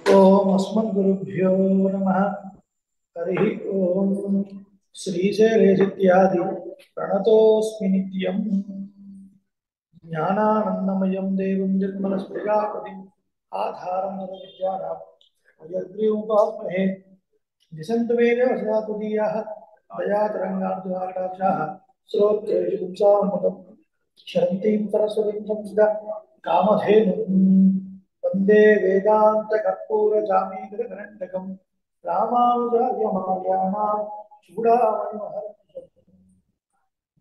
ओम अस्मद्गुरुभ्यो नमः। हरि ओम श्रीशैलेशित्यादि प्रणतोऽस्मि नित्यम्। ज्ञानानन्दमयं देवं निर्मलस्फटिकाकृतिम् आधारं सर्वविद्यानां हयग्रीवमुपास्महे। दिशन्तु मे देवसदा तुदीयाः दयातरङ्गार्धवाकटाक्षाः श्रोत्रेषु पुंसामृतम् शरन्तीं सरस्वतीं संसदा कामधेनुम् वन्दे वेदान्तकर्पूरजामीन्द्रघण्टकम् रामानुजार्यमाल्यानां चूडामणिमहर्षम्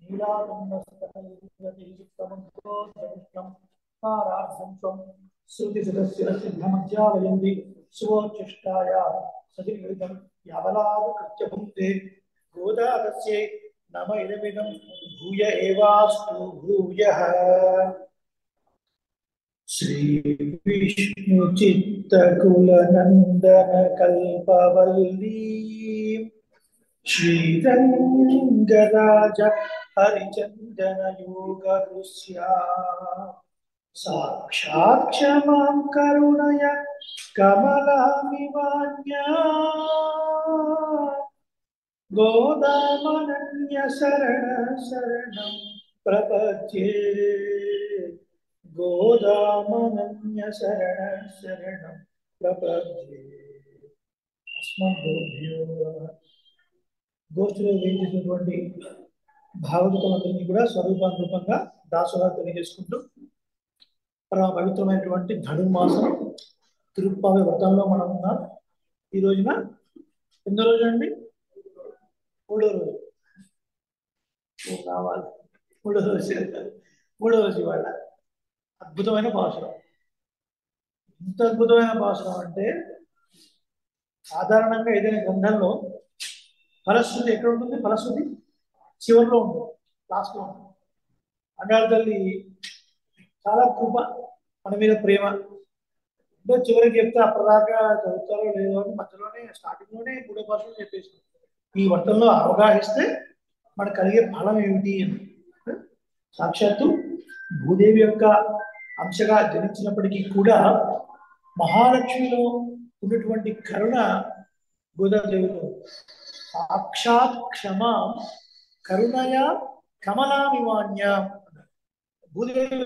नीलाकुण्डस्थलयुक्तमन्तोत्तमिष्टं पारार्थं त्वं श्रुतिसदस्यसिद्धमध्यावयन्ति सुवोच्छिष्टाया सतिर्गृतं यावलादकृत्य भुङ्क्ते गोदादस्यै नम इदमिदं भूय एवास्तु भूयः। श्री विष्णु चित्तकुलनन्दन कल्पवल्ली श्रीरङ्गराज हरिचन्दन योगदृश्या साक्षात् क्षमां करुणय कमलामिवान्या गोदामनन्य शरण शरणं प्रपद्ये गोदामनन्य शरण शरणं प्रपद्ये। अस्मद्गुरुभ्यो नमः। గోష్ఠిలో వేయించినటువంటి భాగవతులందరినీ కూడా స్వరూపానురూపంగా దాసుగా తెలియజేసుకుంటూ పరమ పవిత్రమైనటువంటి ధనుర్మాసం తిరుప్పావి వ్రతంలో మనం ఉన్నాం. ఈ రోజున ఎన్నో రోజు అండి? మూడో రోజు. కావాలి మూడో రోజు ఇవాళ అద్భుతమైన భాషణం. ఎంత అద్భుతమైన భాషణం అంటే సాధారణంగా ఏదైనా గ్రంథంలో ఫలశ్రుతి ఎక్కడ ఉంటుంది? ఫలశ్రుతి చివరిలో ఉంటుంది, లాస్ట్లో ఉంటుంది. అంగారు తల్లి చాలా కృప, మన మీద ప్రేమ. అంటే చివరికి చెప్తే అప్పటిదాకా చదువుతారో లేదో అని మధ్యలోనే స్టార్టింగ్లోనే మూడో భాషలో చెప్పేసి ఈ వర్తంలో అవగాహిస్తే మనకు కలిగే ఫలం ఏమిటి అని. సాక్షాత్తు భూదేవి యొక్క అంశగా జనించినప్పటికీ కూడా మహాలక్ష్మిలో ఉన్నటువంటి కరుణ గోదాదేవిలో సాక్షాత్ క్షమ కరుణయ కమలామివాన్య. భూదేవి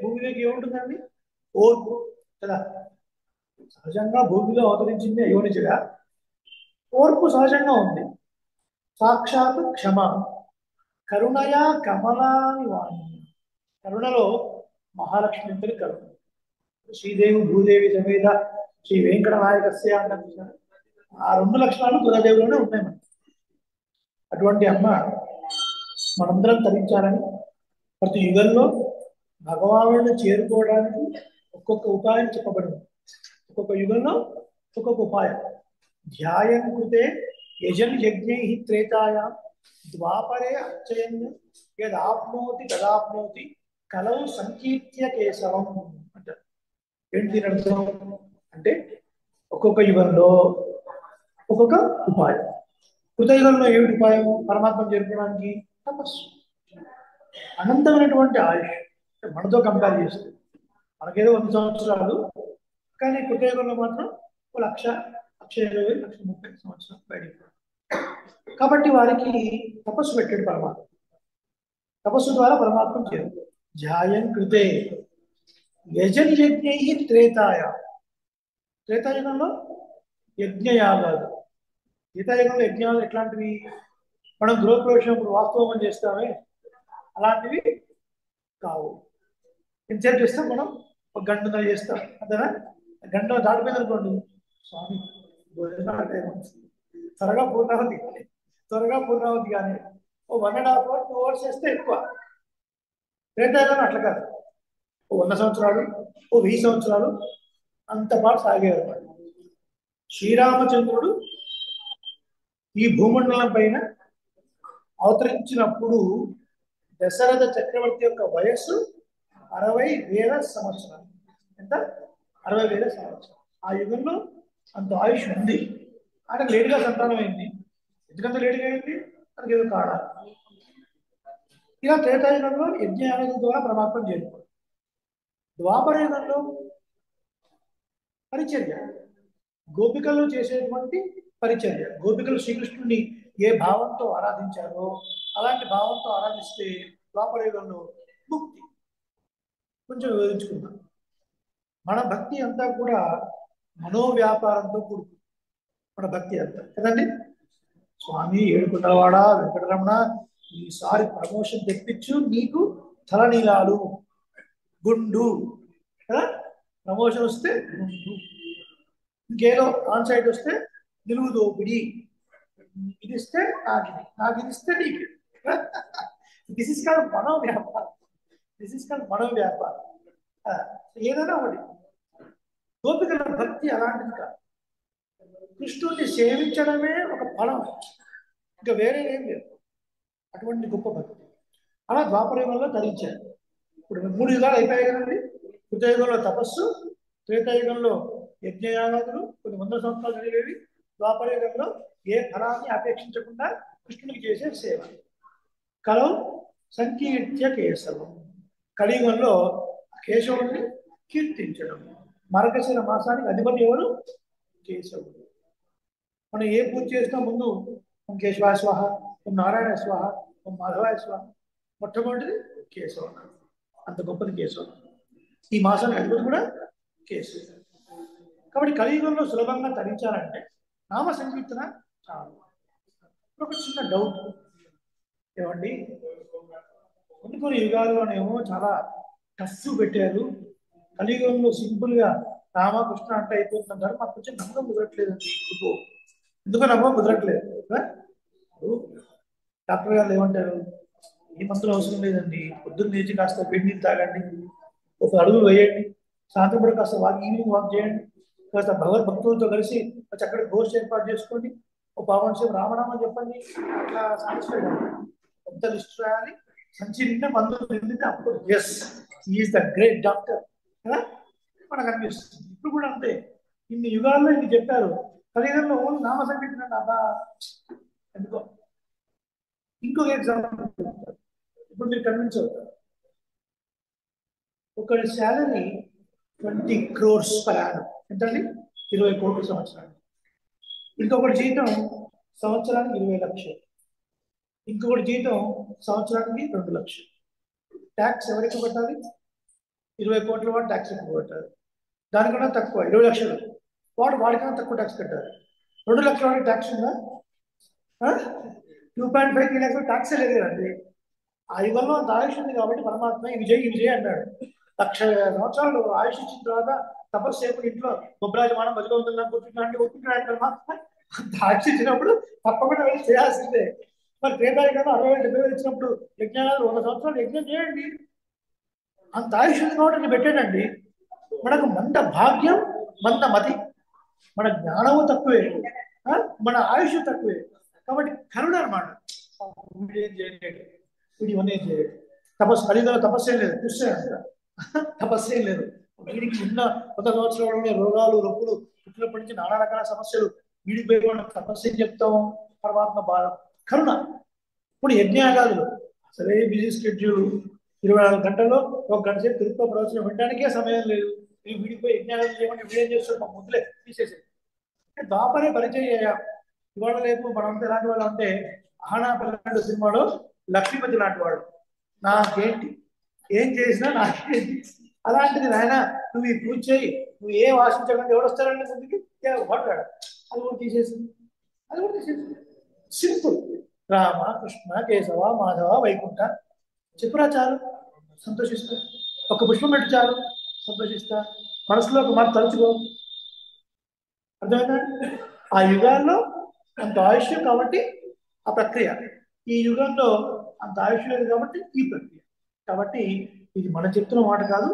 భూమిలోకి ఏముంటుందండి? ఓర్పు కదా. సహజంగా భూమిలో అవతరించింది అయోనిజగా, ఓర్పు సహజంగా ఉంది. సాక్షాత్ క్షమ కరుణయ కమలామివాన్య. కరుణలో మహాలక్ష్మి అంతటి కరుణ. శ్రీదేవి భూదేవి సమేత శ్రీ వెంకటనాయకస్య అంటారు. ఆ రెండు లక్షణాలు గోదాదేవిలోనే ఉన్నాయి మనకి. అటువంటి అమ్మ మనందరం తరించాలని, ప్రతి యుగంలో భగవానుడిని చేరుకోవడానికి ఒక్కొక్క ఉపాయం చెప్పబడింది. ఒక్కొక్క యుగంలో ఒక్కొక్క ఉపాయం. ధ్యాయం కృతే యజన్ యజ్ఞై త్రేతాయాం ద్వాపరే అర్చయన్ యదాప్నోతి తదాప్నోతి కలౌ సంకీర్త్య కేశవం అంటారు. ఏంటి అర్థం అంటే ఒక్కొక్క యుగంలో ఒక్కొక్క ఉపాయం. కృతయుగంలో ఏమిటి ఉపాయం? పరమాత్మ చేరుకోవడానికి తపస్సు. అనంతమైనటువంటి ఆయుష్. మనతో కంపేర్ చేస్తే మనకేదో 100 సంవత్సరాలు, కానీ కృతయుగంలో మాత్రం 1,20,000, 1,30,000 సంవత్సరాలు బయటికి. కాబట్టి వారికి తపస్సు పెట్టాడు పరమాత్మ. తపస్సు ద్వారా పరమాత్మ చేరు. ధ్యాయం కృతే యజన్ యజ్ఞై త్రేతాయ. త్రేతాయుగంలో యజ్ఞయాగాలు. త్రేతాయుగంలో యజ్ఞాలు ఎట్లాంటివి? మనం గృహప్రవేశం ఇప్పుడు వాస్తవం చేస్తామే అలాంటివి కావు. ఎంతసేపు చేస్తాం మనం? ఒక గంటన్నర చేస్తాం అంతేనా? గంట దాటిపోయింది అనుకోండి, స్వామి త్వరగా పూర్ణావతి కానీ ఓ 1.5 hours 2 hours చేస్తే ఎక్కువ. త్రేతాయుగంలో అట్లా కాదు. ఓ 100 సంవత్సరాలు, ఓ 1000 సంవత్సరాలు అంత పాటు సాగేవారు. శ్రీరామచంద్రుడు ఈ భూమండలం పైన అవతరించినప్పుడు దశరథ చక్రవర్తి యొక్క వయస్సు 60,000 సంవత్సరాలు. ఎంత? 60,000 సంవత్సరాలు. ఆ యుగంలో అంత ఆయుష్ ఉంది. అంటే లేటుగా సంతానం అయింది. ఎందుకంత లేటుగా అయింది? మనకి ఏదో కాడా. ఇలా త్రేతాయుగంలో యజ్ఞయాగం ద్వారా పరమాత్మ చేరుకోవాలి. ద్వాపర యుగంలో పరిచర్య. గోపికలు చేసేటువంటి పరిచర్య. గోపికలు శ్రీకృష్ణుని ఏ భావంతో ఆరాధించారో అలాంటి భావంతో ఆరాధిస్తే ద్వాపర యుగంలో ముక్తి. కొంచెం వివరించుకుందాం. మన భక్తి అంతా కూడా మనోవ్యాపారంతో కూడుకుంది. మన భక్తి అంతా కదండి. స్వామి ఏడుకొండలవాడ వెంకటరమణ, ఈసారి ప్రమోషన్ తెప్పించు, నీకు తలనీలాలు గుండు కదా. ప్రమోషన్ వస్తే గుండు, ఇంకేదో ఆన్ సైడ్ వస్తే నిలువు దోపిడి, ఇది ఇస్తే నాకు ఇది ఇస్తే నీకు. దిస్ ఇస్ కాల్డ్ మనో వ్యాపారం. దిస్ ఇస్ కాల్డ్ మనో వ్యాపారం. ఏదైనా ఒకటి. గోపికల భక్తి అలాంటిది కాదు. కృష్ణుడిని సేవించడమే ఒక ఫలం, ఇంకా వేరే ఏం లేదు. అటువంటి గొప్ప భక్తి అలా ద్వాపరయుగంలో ధరించారు. ఇప్పుడు 3 యుగాలు అయిపోయాయి కదండి. కృతయుగంలో తపస్సు, త్రేతాయుగంలో యజ్ఞయాగాదులు కొన్ని 100 సంవత్సరాలు జరిగేవి. ద్వాపరయుగంలో ఏ ఫలాన్ని అపేక్షించకుండా కృష్ణుడికి చేసే సేవ. కలౌ సంకీర్త్య కేశవం, కలియుగంలో కేశవుడిని కీర్తించడం. మార్గశిర మాసానికి అధిపతి ఎవరు? కేశవుడు. మనం ఏ పూజ చేసినా ముందు ఓం కేశవాయ స్వాహ, ఓం నారాయణ స్వాహ, ఓం మాధవాయ స్వాహ. మొట్టమొదటిది కేశవ. అంత గొప్పది కేశవ. ఈ మాసానికి అధిపతి కూడా కేశవుడు. కాబట్టి కలియుగంలో సులభంగా తరించాలంటే నామ సంకీర్తన చాలు. ఒక చిన్న డౌట్ ఏమండి, కొన్ని యుగాల్లోనేమో చాలా టఫ్ పెట్టారు. కలియుగంలో సింపుల్ గా రామకృష్ణ అంటే అయిపోతుంటారు. మాకు కొంచెం నమ్మకం కుదరట్లేదండి. ఎందుకో నమ్మకం కుదరట్లేదు. డాక్టర్ గారు ఏమంటారు, ఈ మందులు అవసరం లేదండి, పొద్దున్న లేచి కాస్త వేడి నీళ్ళు తాగండి, ఒక అడుగులు వేయండి, సాయంత్రం కూడా కాస్త ఈవినింగ్ వాక్ చేయండి, కాస్త భగవద్భక్తులతో కలిసి చక్కటి గోష్ఠి ఏర్పాటు చేసుకోండి, ఒక పావుగంట సేపు రామనామం చెప్పండి, అట్లా సాటిస్ఫై అవ్వండి. ఎంత లిస్ట్ రాయాలి, సంచి నిండా మందులు నిండితే అప్పుడు yes is the great doctor కదా మనకు అనిపిస్తుంది. ఇప్పుడు కూడా అంతే. ఇన్ని యుగాల్లో ఇన్ని చెప్పారు. కలియుగంలో ఓన్లీ నామ సంకీర్తన అబ్బా ఎందుకో. ఇంకొక ఎగ్జాంపుల్, ఇప్పుడు మీరు కన్విన్స్ అవుతారు. ఒకరి శాలరీ 20 crores per annum. ఎంతండి? 20 కోట్ల సంవత్సరానికి. ఇంకొకటి జీతం సంవత్సరానికి 20 లక్షలు. ఇంకొకటి జీతం సంవత్సరానికి 2 లక్షలు. ట్యాక్స్ ఎవరికి పెట్టాలి? 20 కోట్ల వాడు ట్యాక్స్ ఎక్కువ పెట్టాలి. దానికన్నా తక్కువ 20 లక్షలు వాడికన్నా తక్కువ ట్యాక్స్ కట్టాలి. 2 లక్షల వాడికి ట్యాక్స్ ఉందా? 2.5 3 లక్షలు ట్యాక్స్ లేదు కదండి. ఆ యుగంలో అంత ఆయుష్ ఉంది కాబట్టి పరమాత్మ ఇవి చేయి అన్నాడు. 1,00,000 సంవత్సరాలు ఆయుష్ ఇచ్చిన తర్వాత తపస్సు చేయకుండా ఇంట్లో బొబ్బరాజమానం బతుకవుతుంది అనుకుంటున్నాడు ఒప్పుకున్నాడు పరమాత్మ. అంత ఆయుష్ ఇచ్చినప్పుడు తప్పకుండా వెళ్ళి చేయాల్సిందే. మరి త్రేతాయుగంలో 60,000 70,000 ఇచ్చినప్పుడు యజ్ఞాలు 100 సంవత్సరాలు యజ్ఞం చేయండి. అంత ఆయుష్ ఉంది కాబట్టి పెట్టాడండి. మనకు మంద భాగ్యం, మంద మతి, మన జ్ఞానము తక్కువే, మన ఆయుష్ తక్కువే. కాబట్టి కరుణ అనమాట. వీడేం చేయలేడు, వీడి ఇవన్నీ చేయలేడు. తపస్సు కలియుగంలో తపస్సు ఏం లేదు, చూస్తే అంట తపస్సు ఏం లేదు. వీడికి ఉన్న 100 సంవత్సరాలు రోగాలు రొప్పులు పుట్టినప్పటి నుంచి నానా రకాల సమస్యలు, వీడికి పోయి మనం తపస్సు ఏం చెప్తాం? పరమాత్మ బాధ కరుణ. ఇప్పుడు యజ్ఞయాగాదులు అసలే బిజీ షెడ్యూల్, 24 గంటల్లో 1 గంట సేపు తిరుపతి ప్రవచనం వినడానికే సమయం లేదు. వీడికి పోయి యజ్ఞాగాలు చేయమంటే వీడేం చేస్తాడు? మా ముద్దులే తీసేసి దాపనే పరిచయం చేయాలి. ఇవాళ రేపు మనంతా ఎలాంటి వాళ్ళు అంటే ఆహనా పిల్లలు సినిమాలో లక్ష్మీపతి లాంటి వాడు, నాకేంటి ఏం చేసినా నాకేంటి. అలాంటిది నాయన నువ్వు ఈ పూజ చేయి, నువ్వు ఏం ఆశించకుండా ఎవడు వస్తారంటే ముందుకి పడ్డాడు. అది కూడా తీసేసింది. సింపుల్. రామ కృష్ణ కేశవ మాధవ వైకుంఠ చెప్పురా చాలు, సంతోషిస్తా. ఒక పుష్పం పెట్టి చాలు, సంతోషిస్తా. మనసులో ఒక మాట తలుచుకో. అర్థమైందా? ఆ యుగాల్లో అంత ఆయుష్ కాబట్టి ఆ ప్రక్రియ, ఈ యుగంలో అంత ఆయుష్ లేదు కాబట్టి ఈ ప్రక్రియ. కాబట్టి ఇది మనం చెప్తున్న మాట కాదు,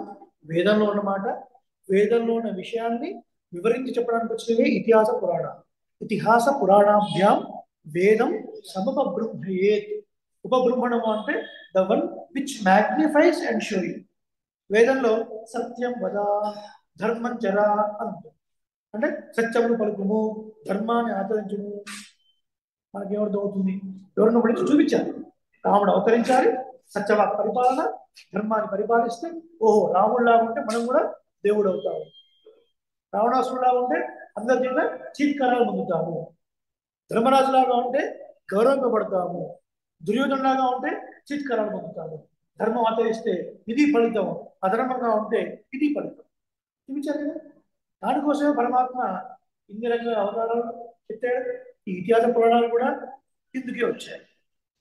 వేదంలో ఉన్న మాట. వేదంలో ఉన్న విషయాన్ని వివరించి చెప్పడానికి వచ్చినవే ఇతిహాస పురాణాభ్యాం వేదం సముపబృంహయేత్. ఉపబృంహణము అంటే the one which మ్యాగ్నిఫైస్ and show you. వేదంలో సత్యం వద ధర్మం చరా అంటుంది. అంటే సత్యమును పలుకుము, ధర్మాన్ని ఆచరించుము. మనకేమర్థం అవుతుంది? ఎవరిని పడిచి చూపించాలి. రాముడు అవతరించాలి, సత్యవాక్ పరిపాలన, ధర్మాన్ని పరిపాలిస్తే ఓహో రాముడిలాగా ఉంటే మనం కూడా దేవుడు అవుతాము. రావణాసురులాగా ఉంటే అందరి చేత చీత్కారాలు పొందుతాము, ధర్మరాజులాగా ఉంటే గౌరవింపబడతాము, దుర్యోధనలాగా ఉంటే చీత్కారాలు పొందుతాము. ధర్మం ఆచరిస్తే ఇది ఫలితం, అధర్మంగా ఉంటే ఇది ఫలితం. చూపించారు కదా. దానికోసమే పరమాత్మ ఇన్ని రకాల అవతారాలు చెప్పాడు. ఈ ఇతిహాస పురాణాలు కూడా ఇందుకే వచ్చాయి.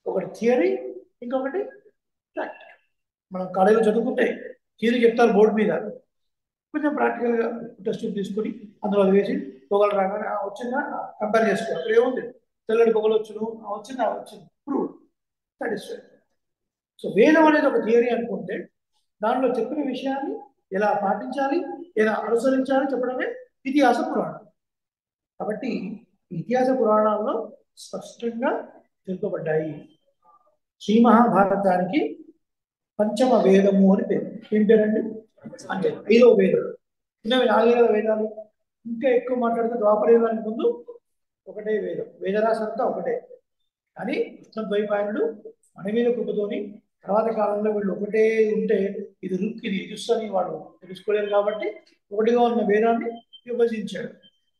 ఒకటి థియరీ, ఇంకొకటి ప్రాక్టికల్. మనం కాలేజీలో చదువుకుంటే థియరీ చెప్తారు బోర్డు మీద, కొంచెం ప్రాక్టికల్గా టెస్ట్ తీసుకుని అందులో వేసి పొగలు రాగానే వచ్చిందా కంపేర్ చేసుకో, అక్కడ ఏముంది తెల్లటి పొగలు వచ్చును, వచ్చిందా వచ్చింది ప్రూవ్ సాటిస్ఫై. సో వేదం అనేది ఒక థియరీ అనుకుంటే దానిలో చెప్పిన విషయాన్ని ఎలా పాటించాలి, ఎలా అనుసరించాలి చెప్పడమే ఇతిహాస పురాణం. కాబట్టి ఇతిహాస పురాణాల్లో స్పష్టంగా తెలుపబడ్డాయి. శ్రీ మహాభారతానికి పంచమ వేదము అని పేరు. ఏం పేరండి? అంటే 5వ వేదం. చిన్నవి 4 వేదాలు. ఇంకా ఎక్కువ మాట్లాడితే ద్వాపరయుగానికి ముందు ఒకటే వేదం, వేదరాశి అంతా ఒకటే. కానీ కృష్ణద్వైపాయనుడు మన మీద కృపతోని తర్వాత కాలంలో వీళ్ళు ఒకటే ఉంటే ఇది రుక్ ఇది యజుస్సు అని వాళ్ళు తెలుసుకోలేరు కాబట్టి ఒకటిగా ఉన్న వేదాన్ని విభజించాడు.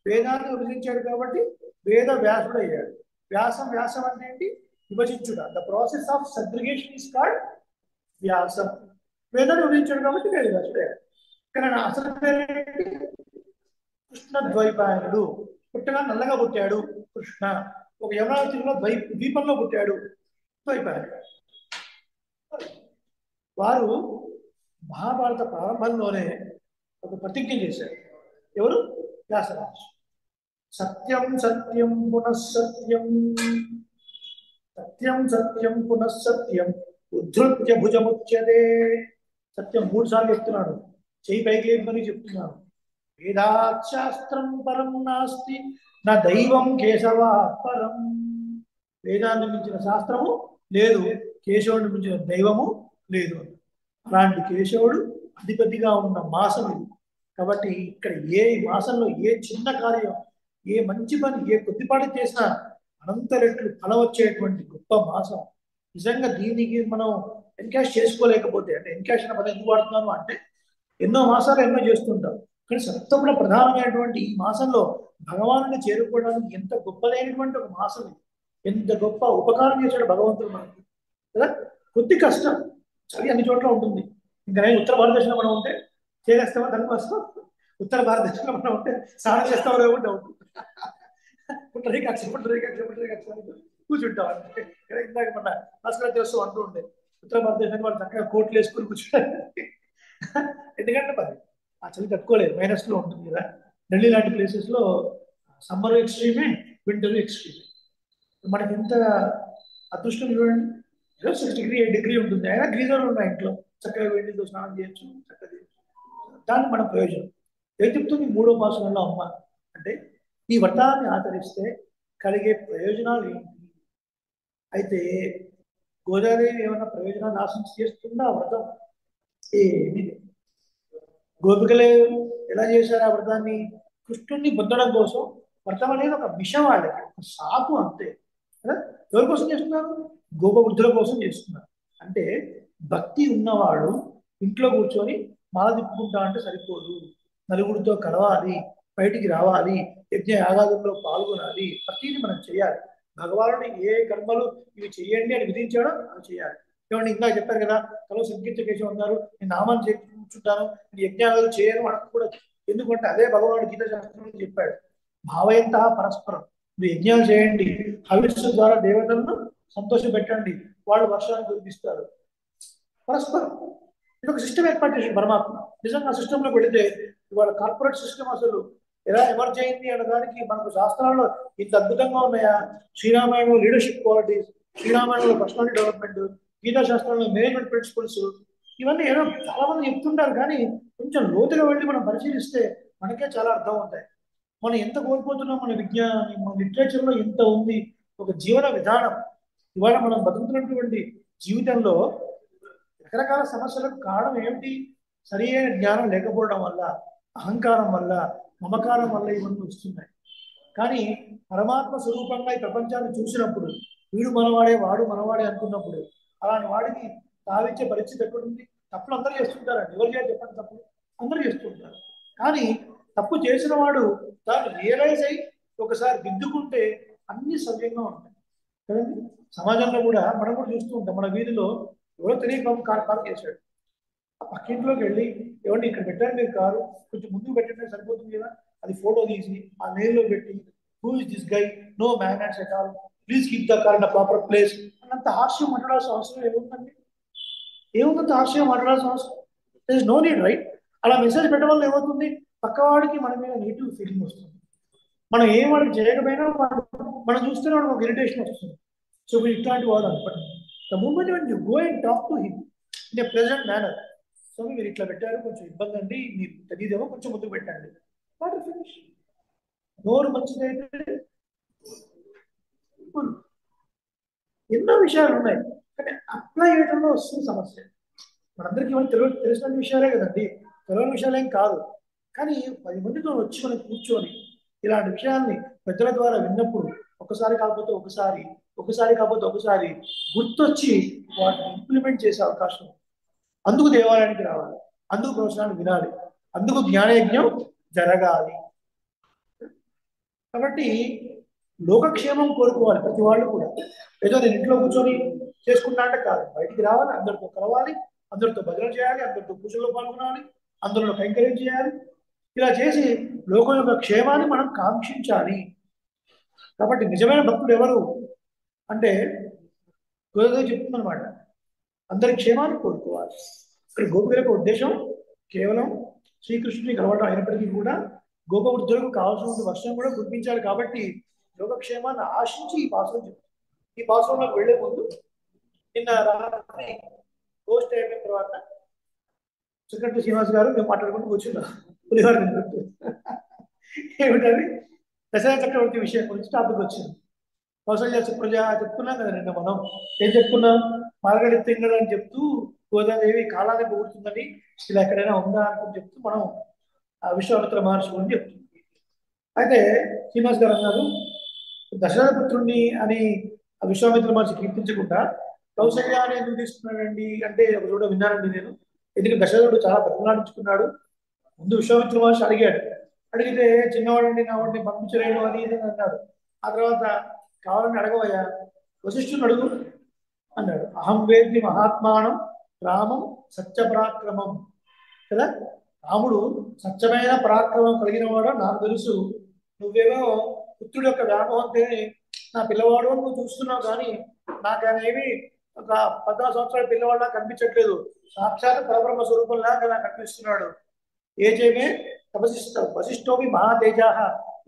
వేదాన్ని విభజించాడు కాబట్టి వేద వ్యాసుడు అయ్యాడు. వ్యాసం అంటే ఏంటి? విభజించుట. The process of segregation is called వ్యాసం. వేదాన్ని విభజించాడు కాబట్టి వేద వ్యాసుడు అయ్యాడు. కానీ నా అసలు పేరేంటి? కృష్ణద్వైపాయనుడు. పుట్టగా నల్లగా పుట్టాడు కృష్ణ. ఒక యమునావతిలో ద్వీపంలో పుట్టాడు ద్వైపాయనుడు. వారు మహాభారత ప్రారంభంలోనే ఒక ప్రతిజ్ఞ చేశారు. ఎవరు? వ్యాసరాజు. సత్యం సత్యం పునఃసత్యం, సత్యం సత్యం పునఃసత్యం ఉద్ధృత్య భుజముచ్యతే. సత్యం 3 సార్లు చెప్తున్నాడు, చెయ్యి పైకి లేపని చెప్తున్నాడు. వేదాత్ శాస్త్రం పరం నాస్తి నా దైవం కేశవాత్ పరం. వేదాన్ని మించిన శాస్త్రము లేదు, కేశవుడిని మించిన దైవము లేదు. అలాంటి కేశవుడు అధిపతిగా ఉన్న మాసం ఇది. కాబట్టి ఇక్కడ ఏ మాసంలో ఏ చిన్న కార్యం, ఏ మంచి పని, ఏ కొద్దిపాటి చేసినా అనంత రెట్లు ఫలం వచ్చేటువంటి గొప్ప మాసం. నిజంగా దీనికి మనం ఎన్కాష్ చేసుకోలేకపోతే, అంటే ఎన్కాష్ అనే పదం ఎందుకు వాడుతున్నాము అంటే ఎన్నో మాసాలు ఎన్నో చేస్తుంటాం. కానీ సప్తముల ప్రధానమైనటువంటి ఈ మాసంలో భగవానుని చేరుకోవడానికి ఎంత గొప్పదైనటువంటి ఒక మాసం ఇది. ఎంత గొప్ప ఉపకారం చేశాడు భగవంతుడు మనకి కదా. కొద్ది కష్టం, చలి అన్ని చోట్ల ఉంటుంది. ఇంకా నేను ఉత్తర భారతదేశంలో మనం ఉంటే చేస్తామో దానికి వస్తాం, ఉత్తర భారతదేశంలో మనం ఉంటే స్నానం చేస్తామో లేవో డౌట్. పుట్టరీకక్ష కూర్చుంటాం అంటే ఇందాక మన భాస్కర్ చేస్తూ అంటూ ఉండే ఉత్తర భారతదేశానికి వాళ్ళు చక్కగా కోట్లు వేసుకుని కూర్చుంటారు. ఎందుకంటే మరి ఆ చలి తట్టుకోలేదు, మైనస్లో ఉంటుంది కదా. ఢిల్లీ లాంటి ప్లేసెస్లో సమ్మర్ ఎక్స్ట్రీమే, వింటర్ ఎక్స్ట్రీమే. మనకి ఎంత అదృష్టం చూడండి, 6 డిగ్రీ 8 డిగ్రీ ఉంటుంది, అయినా గ్రీజర్లు ఉన్నాయి ఇంట్లో, చక్కగా వేడితో స్నానం చేయొచ్చు, చక్కగా దానికి మన ప్రయోజనం. ఏం చెప్తుంది 3వ పాఠశాలలో అమ్మ అంటే ఈ వ్రతాన్ని ఆచరిస్తే కలిగే ప్రయోజనాలు ఏంటి? అయితే గోదాదేవి ఏమైనా ప్రయోజనాలు ఆశించి చేస్తుందా ఆ వ్రతం? ఏమి లేదు. గోపికలు ఎలా చేశారు ఆ వ్రతాన్ని? కృష్ణుడిని పొందడం కోసం. వ్రతం అనేది ఒక మిషన్, వాళ్ళకి ఒక సాకు అంతే కదా. ఎవరి కోసం చేస్తున్నారు? గోపవృద్ధుల కోసం చేస్తున్నారు. అంటే భక్తి ఉన్నవాడు ఇంట్లో కూర్చొని మాల తిప్పుకుంటా అంటే సరిపోదు, నలుగురితో కలవాలి, బయటికి రావాలి, యజ్ఞ యాగాదుల్లో పాల్గొనాలి, ప్రతిదీ మనం చేయాలి. భగవానుడు ఏ కర్మలు ఇవి చేయండి అని విధించాడో అవి చేయాలి. ఏమంటే ఇందాక చెప్పారు కదా, కలో సంకీర్తకేశం ఉన్నారు, నేను నామాన్ని చేసి కూర్చుంటాను, నేను యజ్ఞాలు చేయను అనకూడదు. ఎందుకంటే అదే భగవానుడు గీతా శాస్త్రంలో చెప్పాడు, భావయంత పరస్పరం. మీరు యజ్ఞాలు చేయండి, హవిస్సు ద్వారా దేవతలను సంతోషపెట్టండి, వాళ్ళు వర్షాన్ని కురిపిస్తారు. పరస్పరం ఇది ఒక సిస్టమ్ ఏర్పాటు చేసి పరమాత్మ. నిజంగా సిస్టంలో పెడితే ఇవాళ కార్పొరేట్ సిస్టమ్ అసలు ఎలా ఎమర్జ్ అయింది అనే దానికి మనకు శాస్త్రాల్లో ఇంత అద్భుతంగా ఉన్నాయా? శ్రీరామాయణంలో లీడర్షిప్ క్వాలిటీస్, శ్రీరామాయణంలో పర్సనాలిటీ డెవలప్మెంట్, గీతా శాస్త్రంలో మేనేజ్మెంట్ ప్రిన్సిపల్స్, ఇవన్నీ ఏదో చాలా మంది చెప్తుంటారు. కానీ కొంచెం లోతుగా వెళ్ళి మనం పరిశీలిస్తే మనకే చాలా అర్థం అవుతాయి. మనం ఎంత కోల్పోతున్నాం, మన విజ్ఞానాన్ని, మన లిటరేచర్లో ఎంత ఉంది, ఒక జీవన విధానం. ఇవాళ మనం బతుకుతున్నటువంటి జీవితంలో రకరకాల సమస్యలకు కారణం ఏమిటి? సరి అయిన జ్ఞానం లేకపోవడం వల్ల, అహంకారం వల్ల, మమకారం వల్ల ఇవన్నీ వస్తున్నాయి. కానీ పరమాత్మ స్వరూపంగా ఈ ప్రపంచాన్ని చూసినప్పుడు వీడు మనవాడే, వాడు మనవాడే అనుకున్నప్పుడు అలాంటి వాడికి తావిచ్చే పరిస్థితి ఎక్కడుంది? తప్పులు అందరూ చేస్తుంటారండి, ఎవరు చేయాలి చెప్పండి? తప్పులు అందరూ చేస్తుంటారు. కానీ తప్పు చేసిన వాడు దాన్ని రియలైజ్ అయ్యి ఒకసారి దిద్దుకుంటే అన్ని సవ్యంగా ఉంటాయి కదండి. సమాజంలో కూడా మనం కూడా చూస్తూ ఉంటాం. మన వీధిలో ఎవరో తెలియక కారు పార్క్ చేశాడు. ఆ పక్కింట్లోకి వెళ్ళి ఎవరిని ఇక్కడ పెట్టారు మీరు కారు, కొంచెం ముందుకు పెట్టండి సరిపోతుంది కదా. అది ఫోటో తీసి ఆ నేల్లో పెట్టి who is this guy, no manners at all, please keep the car in proper place అన్నంత హాస్యం మాట్లాడాల్సిన అవసరం ఏముందండి? ఏముందంత హాస్యం మాట్లాడాల్సిన అవసరం? There is no need, right? అలా మెసేజ్ పెట్టడం వల్ల ఏమవుతుంది? పక్కవాడికి మన మీద నెగిటివ్ ఫీలింగ్ వస్తుంది. మనం ఏం వాడికి చేయకపోయినా మనం చూస్తేనే వాడికి ఒక ఇరిటేషన్ వస్తుంది. సో మీరు ఇట్లాంటి వాడు అనుకోండి. The moment when you go and talk to him in a present manner, so మీరు ఇట్లా పెట్టారు, కొంచెం ఇబ్బంది అండి, మీరు తెలియదేమో, కొంచెం ముందుకు పెట్టండి, వాటర్ ఫినిష్. నోరు మంచిదైతే ఎన్నో విషయాలు ఉన్నాయి, కానీ అప్లై చేయడంలో వస్తుంది సమస్య. మనందరికీ ఇవన్నీ తెలిసిన విషయాలే కదండి, తెలియని విషయాలు ఏం కాదు. కానీ 10 మందితో వచ్చి మనం కూర్చొని ఇలాంటి విషయాల్ని పెద్దల ద్వారా విన్నప్పుడు ఒకసారి కాకపోతే ఒకసారి, ఒకసారి కాకపోతే ఒకసారి గుర్తొచ్చి వాటిని ఇంప్లిమెంట్ చేసే అవకాశం. అందుకు దేవాలయానికి రావాలి, అందుకు ప్రవచనాలు వినాలి, అందుకు జ్ఞానయజ్ఞం జరగాలి. కాబట్టి లోకక్షేమం కోరుకోవాలి ప్రతి వాళ్ళు కూడా. ఏదో నేను ఇంట్లో కూర్చొని చేసుకుంటా అంటే కాదు, బయటికి రావాలి, అందరితో కలవాలి, అందరితో భజన చేయాలి, అందరితో పూజల్లో పాల్గొనాలి, అందరిలో కైంకర్యం చేయాలి. ఇలా చేసి లోకం యొక్క క్షేమాన్ని మనం కాంక్షించాలి. కాబట్టి నిజమైన భక్తుడు ఎవరు అంటే గురుదేవ్ చెప్తుందన్నమాట, అందరి క్షేమాన్ని కోరుకోవాలి. ఇక్కడ గోపిక యొక్క ఉద్దేశం కేవలం శ్రీకృష్ణుని కలవడం అయినప్పటికీ కూడా గోపవృద్ధులకు కావాల్సిన వర్షం కూడా కురిపించాలి. కాబట్టి యోగక్షేమాన్ని ఆశించి ఈ పాసురం చెప్తుంది. ఈ పాసురంలోకి వెళ్లే ముందు నిన్న రాత్రి పోస్ట్ అయిపోయిన తర్వాత సెక్రటరీ శ్రీనివాస్ గారు మేము మాట్లాడుకుంటూ కూర్చున్నాం పులిహార తింటూ. ఏమిటది? దశరథ చక్రవర్తి విషయం గురించి టాపిక్ వచ్చింది. కౌసల్య సుప్రజ చెప్పుకున్నాం కదా నిన్న. మనం ఏం చెప్పుకున్నాం? మార్గడి తింగడు అని చెప్తూ గోదాదేవి కాలాన్ని పోగొడుతుందని ఇలా ఎక్కడైనా ఉందా అని చెప్తూ మనం విశ్వామిత్ర మహర్షి గురించి చెప్తుంది. అయితే శ్రీనివాస్ గారు అన్నారు, దశరథ పుత్రుణ్ణి అని విశ్వామిత్ర మహర్షి కీర్తించకుండా కౌసల్యాన్ని ఎందుకు తీసుకున్నాడండి అంటే ఒక చోట విన్నానండి నేను. ఎందుకంటే దశరథుడు చాలా బతిమలాడించుకున్నాడు. ముందు విశ్వామిత్ర మహర్షి అడిగాడు, అడిగితే చిన్నవాడండి నా వాడిని పంపించలేడు అది ఇది అన్నాడు. ఆ తర్వాత కావాలని అడగవయ్యా, వశిష్ఠుని అడుగు అన్నాడు. అహం వేద్ది మహాత్మానం రామం సత్యపరాక్రమం కదా. రాముడు సత్యమైన పరాక్రమం కలిగిన వాడు నాకు తెలుసు. నువ్వేమో పుత్రుడు యొక్క వ్యామోహంతో నా పిల్లవాడు అని నువ్వు చూస్తున్నావు, కానీ నాకు ఆయన ఏమి ఒక 14 సంవత్సరాల పిల్లవాళ్ళ కనిపించట్లేదు. సాక్షాత్ పరబ్రహ్మ స్వరూపంలా నాకు కనిపిస్తున్నాడు. ఏ చేమే తపసిస్త వశిష్ఠోమి మహాతేజ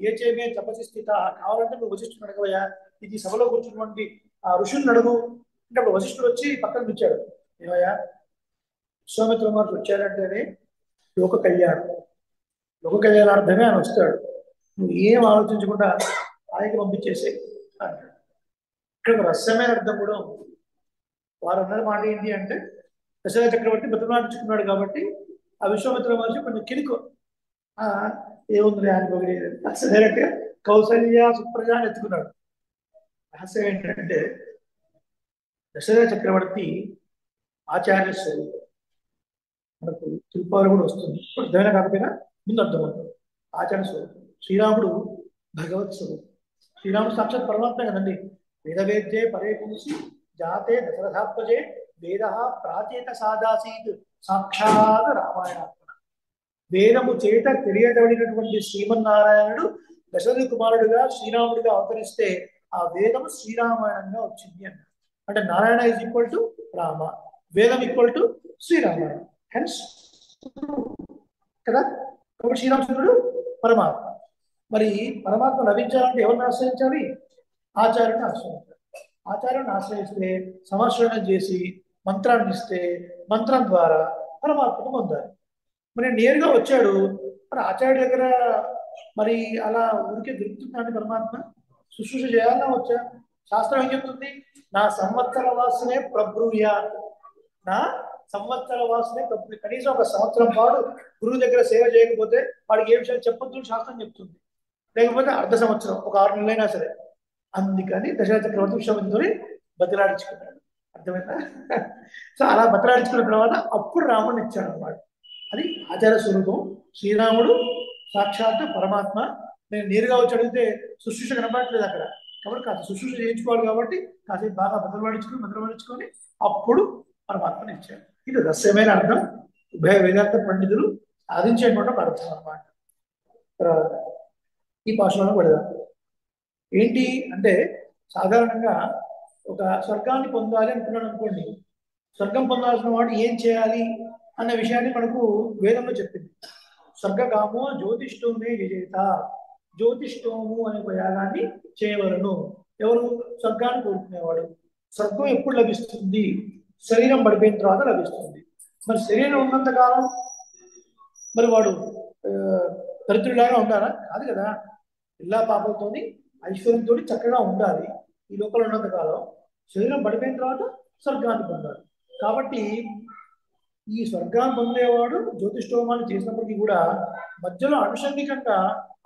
ఏ చేమే తపసి స్థిత. కావాలంటే నువ్వు వశిష్ఠుని అడగవయ్యా, ఇది సభలో కూర్చున్నటువంటి ఆ ఋషుల్ని అడుగు అంటే అప్పుడు వశిష్ఠుడు వచ్చి పక్కన పిలిచాడు. ఏమయ్యా, విశ్వామిత్ర మహర్షి వచ్చాడంటేనే లోక కళ్యాణం, లోక కళ్యాణార్థమే ఆయన వస్తాడు, నువ్వు ఏం ఆలోచించకుండా ఆయనకి పంపించేసే అంటాడు. ఇక్కడ ఒక రహస్యమైన అర్థం కూడా ఉంది. వారు అన్నది మాట ఏంటి అంటే, దశరథ చక్రవర్తి బతిమలాడించుకున్నాడు కాబట్టి ఆ విశ్వామిత్ర మహర్షి కొంచెం కినుకో ఏముంది ఆయన పొగిడేది అసలు డైరెక్ట్గా కౌసల్య సుప్రజ అని ఎత్తుకున్నాడు. రహస్యం ఏంటంటే దశరథ చక్రవర్తి ఆచార్య స్వరూపం. మనకు తిరుపాలు కూడా వస్తుంది, అర్థమైనా కాకపోయినా ముందు అర్థమవుతుంది. ఆచార్య స్వరూపం. శ్రీరాముడు భగవత్ స్వరూపం. శ్రీరాముడు సాక్షాత్ పరమాత్మ కదండి. వేదవేద్యే పరే పుంసి జాతే దశరథాత్మజే వేద ప్రాచేత సాదాసీత్ సాక్షాత్ రామాయణాత్మ. వేదము చేత తెలియబడినటువంటి శ్రీమన్నారాయణుడు దశరథ కుమారుడుగా శ్రీరాముడిగా అవతరిస్తే ఆ వేదము శ్రీరామాయణంగా వచ్చింది అన్నాడు. అంటే Narayana is equal to Rama, వేదం ఈక్వల్ టు శ్రీరామాయణం. హెన్స్ కదా. కాబట్టి శ్రీరామచంద్రుడు పరమాత్మ. మరి పరమాత్మ లభించాలంటే ఎవరిని ఆశ్రయించాలి? ఆచార్యుని ఆశ్రయించాలి. ఆచార్యుని ఆశ్రయిస్తే సమర్షణం చేసి మంత్రాన్ని ఇస్తే మంత్రం ద్వారా పరమాత్మను పొందాలి. మరి నేరుగా వచ్చాడు, మరి ఆచార్యుడి దగ్గర మరి అలా ఊరికే దొరుకుతుందండి పరమాత్మ? శుశ్రూష చేయాలన్నా వచ్చా? శాస్త్రం ఏం చెప్తుంది? నా సంవత్సర వాసునే ప్రభ్రూయ, నా సంవత్సర వాసునే ప్రభు. కనీసం ఒక సంవత్సరం పాటు గురువు దగ్గర సేవ చేయకపోతే వాడికి ఏ విషయాలు చెప్పొద్దు శాస్త్రం చెప్తుంది. లేకపోతే అర్ధ సంవత్సరం, ఒక 6 నెలలైనా సరే. అందుకని దశరథ చక్రవర్తి విశ్వామిత్రుని బతిలాడించుకున్నాడు. అర్థమైందా? సో అలా బతిలాడించుకున్న తర్వాత అప్పుడు రాముడిని ఇచ్చాడు అన్నమాట. అది ఆచార స్వరూపం. శ్రీరాముడు సాక్షాత్ పరమాత్మ. నేను నేరుగా వచ్చి అడిగితే శుశ్రూష కనపడట్లేదు అక్కడ, కాబట్టి కాస్త శుశ్రూష చేయించుకోవాలి. కాబట్టి కాసేపు బాగా భద్రపడించుకొని అప్పుడు పరమాత్మని ఇచ్చారు. ఇది రహస్యమైన అర్థం, ఉభయ వేదాంత పండితులు సాధించేటువంటి ఒక అర్థం అన్నమాట. తర్వాత ఈ పాఠశాలను పడదాం. ఏంటి అంటే, సాధారణంగా ఒక స్వర్గాన్ని పొందాలి అనుకున్నాడు అనుకోండి, స్వర్గం పొందాల్సిన వాడు ఏం చేయాలి అన్న విషయాన్ని మనకు వేదంలో చెప్పింది. స్వర్గకామో జ్యోతిష్ఠోమే విజేత, జ్యోతిష్ఠోము అనే ఒక యాగాన్ని చేయవలను. ఎవరు? స్వర్గాన్ని కోరుకునేవాడు. స్వర్గం ఎప్పుడు లభిస్తుంది? శరీరం పడిపోయిన తర్వాత లభిస్తుంది. మరి శరీరం ఉన్నంత కాలం మరి వాడు దరిద్రులాగా ఉండాలా? కాదు కదా. ఇలా పాపంతోని ఐశ్వర్యంతో చక్కగా ఉండాలి ఈ లోపల ఉన్నంత కాలం. శరీరం పడిపోయిన తర్వాత స్వర్గాన్ని పొందాలి. కాబట్టి ఈ స్వర్గాన్ని పొందేవాడు జ్యోతిష్ఠోమాన్ని చేసినప్పటికీ కూడా మధ్యలో అనుషంగికంగా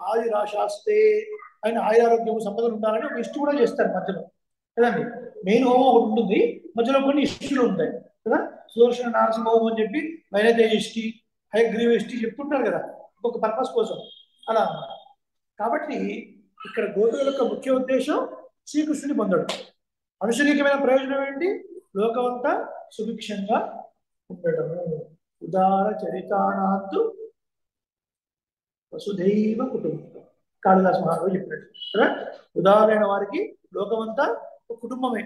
ఆది రాశాస్తే ఆయన ఆయురారోగ్యము సంపదలు ఉండాలని ఒక ఇష్ట కూడా చేస్తారు మధ్యలో కదండి. మెయిన్ హోమం ఒకటి ఉంటుంది, మధ్యలో కొన్ని ఇష్టులు ఉంటాయి కదా. సుదర్శన నారసింహ హోమం అని చెప్పి వైనతేజ ఇష్టి, హయగ్రీవ ఇష్టి చెప్తుంటారు కదా, ఒక పర్పస్ కోసం అలా అన్నమాట. కాబట్టి ఇక్కడ గోపికల యొక్క ముఖ్య ఉద్దేశం శ్రీకృష్ణుని పొందడం. అనుషంగికమైన ప్రయోజనం ఏంటి? లోకమంతా సుభిక్షంగా ఉండడము. ఉదార చరితానాత్తు వసుధైవ కుటుంబం, కాళిదాస్ మహారాజు చెప్పినట్టు కదా. ఉదాహరణ వారికి లోకమంతా ఒక కుటుంబమే,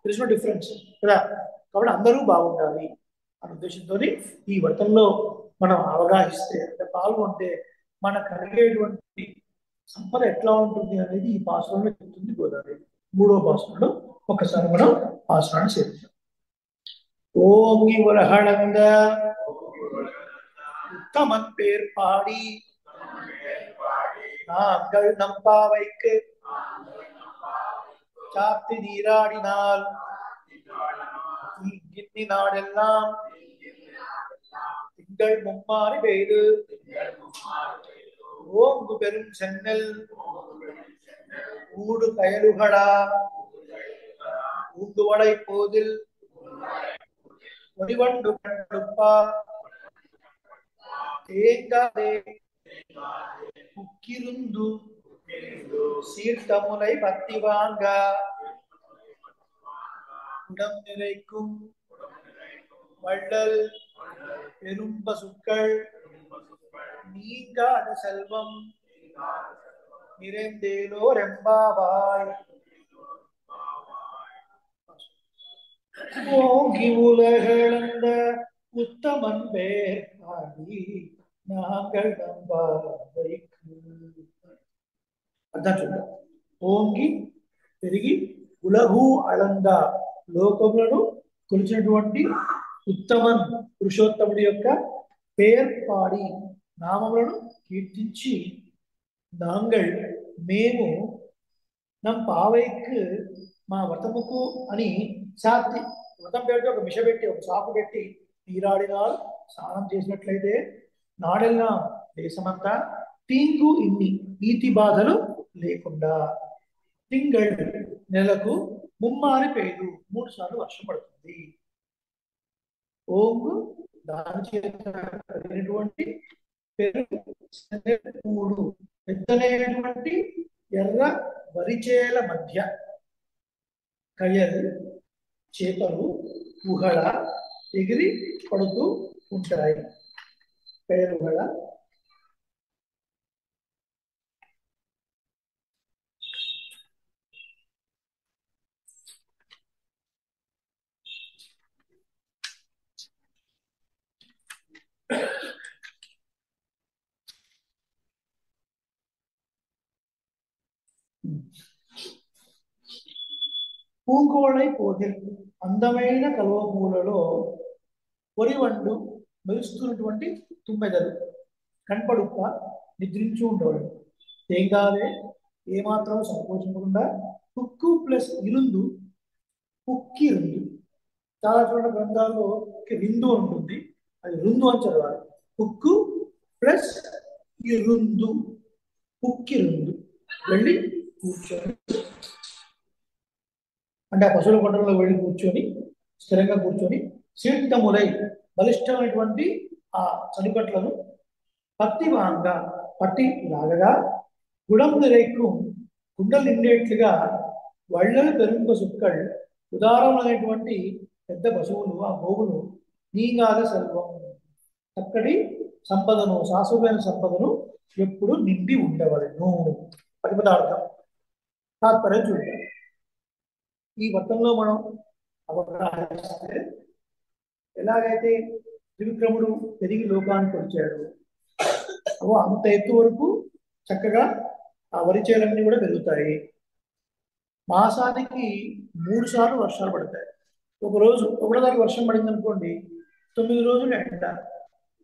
తెలిసిన డిఫరెన్స్ కదా. కాబట్టి అందరూ బాగుండాలి అనే ఉద్దేశంతో ఈ వ్రతంలో మనం అవగాహిస్తే, అంటే పాల్గొంటే మనకు కలిగేటువంటి సంపద ఎట్లా ఉంటుంది అనేది ఈ పాసనంలో చెప్తుంది గోదావరి. మూడో పాసనంలో ఒకసారి మనం పాసనాన్ని చేద్దాం. ஓம் உலகளந்த உத்தமன் பேர் பாடி நாங்கள் நம்பாவைக்கு சாத்தி நீராடினால் இங்கின்னி நாடெல்லாம் திங்கள் மும்மாறி பெய்து ஓங்கு பெரும் சென்னல் ஊடு கயலுகளா ஊந்துவளை போதில் ஒளிவண்டு கண்டுப்பா தேங்காதே முக்கிருந்து சீர்த்தமுலை பத்தி வாங்க உடம் நிறைக்கும் வள்ளல் பெரும் பசுக்கள் நீங்காத செல்வம் நிறைந்தேலோ ரெம்பாவாய். ஓங்கி உலகளந்த உத்தமன் பேர் பாடி நாங்கள் நம்பாவைக்கு. అర్థం చూద్దాం. ఓంగి పెరిగి ఉలహు అళంద లోకములను కొలిచినటువంటి ఉత్తమన్ పురుషోత్తముడి యొక్క పేర్పాడి నామములను కీర్తించి నాంగల్ మేము నమ్ పావైకు మా వ్రతముకు అని సాత్తి వ్రతం పెట్టి ఒక మిష పెట్టి ఒక చాకు పెట్టి నీరాడినాల్ స్నానం చేసినట్లయితే నాడెల్లా దేశమంతా తీంగు ఇన్ని నీతి బాధలు లేకుండా తింగళ్ నెలకు ముమ్మారి పేరు 3 సార్లు వర్షం పడుతుంది. ఓంగు దాని చేసినటువంటి పెరుగు పెద్దనైనటువంటి ఎర్ర వరిచేల మధ్య కయ్యలు చేపలు ఉహళ ఎగిరి పడుతూ ఉంటాయి. కయ్యలు ఉహళ పూంకోళై పోదిల్ అందమైన కలువ పూలలో పొరివండు మెరుస్తున్నటువంటి తుమ్మెదలు కనపడుక నిద్రించు ఉండేవాడు. తేంగాలే ఏమాత్రం సంకోచించకుండా కుక్కు ప్లస్ ఇరుందు కుక్కి రుందు. చాలా చోట్ల గ్రంథాల్లో రిందు ఉంటుంది, అది రుందు అని చదవాలి. కుక్కు ప్లస్ ఇరుందు కుక్కి రుందు. వెళ్ళి కూర్చొని, అంటే ఆ పశువుల కొండలో వెళ్ళి కూర్చొని స్థిరంగా కూర్చొని శీర్తములై బలిష్టమైనటువంటి ఆ చలికట్లను పత్తివాంగా పట్టి లాగగా குடம் நிறைக்கும் కుండలు నిండేట్లుగా వళ్ళలు పెరుగు సుక్కల్ ఉదారమైనటువంటి పెద్ద పశువులు ఆ గోవులు నీగాల సర్వం చక్కటి సంపదను శాశ్వతమైన సంపదను ఎప్పుడు నిండి ఉండవలను ప్రతిపదార్థం తాత్పర్యం చూద్దాం. ఈ వర్తంలో మనం అవగాహిస్తే ఎలాగైతే త్రివిక్రముడు పెరిగి లోకానికి వచ్చాడు అంత ఎత్తు వరకు చక్కగా ఆ వరి చేలన్నీ కూడా పెరుగుతాయి. మాసానికి 3 సార్లు వర్షాలు పడతాయి. ఒకటో తారీఖు వర్షం పడింది అనుకోండి, 9 రోజులు ఎండ,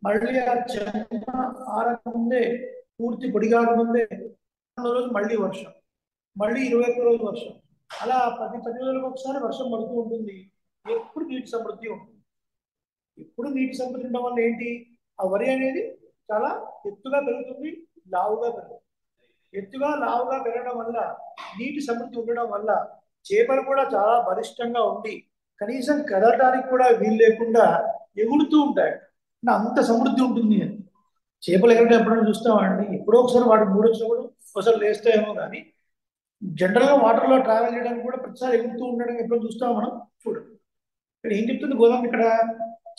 మళ్ళీ ఆ చెమ్మ ఆరకముందే పూర్తి పొడిగాకముందే 10 రోజు మళ్ళీ వర్షం, మళ్ళీ 21 రోజు వర్షం, అలా 10 రోజులకు ఒకసారి వర్షం పడుతూ ఉంటుంది. ఎప్పుడు నీటి సమృద్ధి ఉంటుంది. ఎప్పుడు నీటి సమృద్ధి ఉండడం వల్ల ఏంటి, ఆ వరి అనేది చాలా ఎత్తుగా పెరుగుతుంది, లావుగా పెరుగుతుంది. ఎత్తుగా లావుగా పెరగడం వల్ల, నీటి సమృద్ధి ఉండడం వల్ల చేపలు కూడా చాలా బలిష్టంగా ఉండి కనీసం కదలడానికి కూడా వీలు లేకుండా ఎగురుతూ ఉంటాయి. అంత సమృద్ధి ఉంటుంది. చేపలు ఎగరడం ఎప్పుడైనా చూస్తామండి, ఎప్పుడో ఒకసారి వాటి మూడొచ్చినప్పుడు ఒకసారి లేస్తాయేమో, కానీ జనరల్గా వాటర్లో ట్రావెల్ చేయడానికి కూడా ప్రతిసారి ఎగురుతూ ఉండడం ఎప్పుడో చూస్తామో మనం చూడండి. ఇక్కడ ఏం చెప్తుంది గోదావరి, ఇక్కడ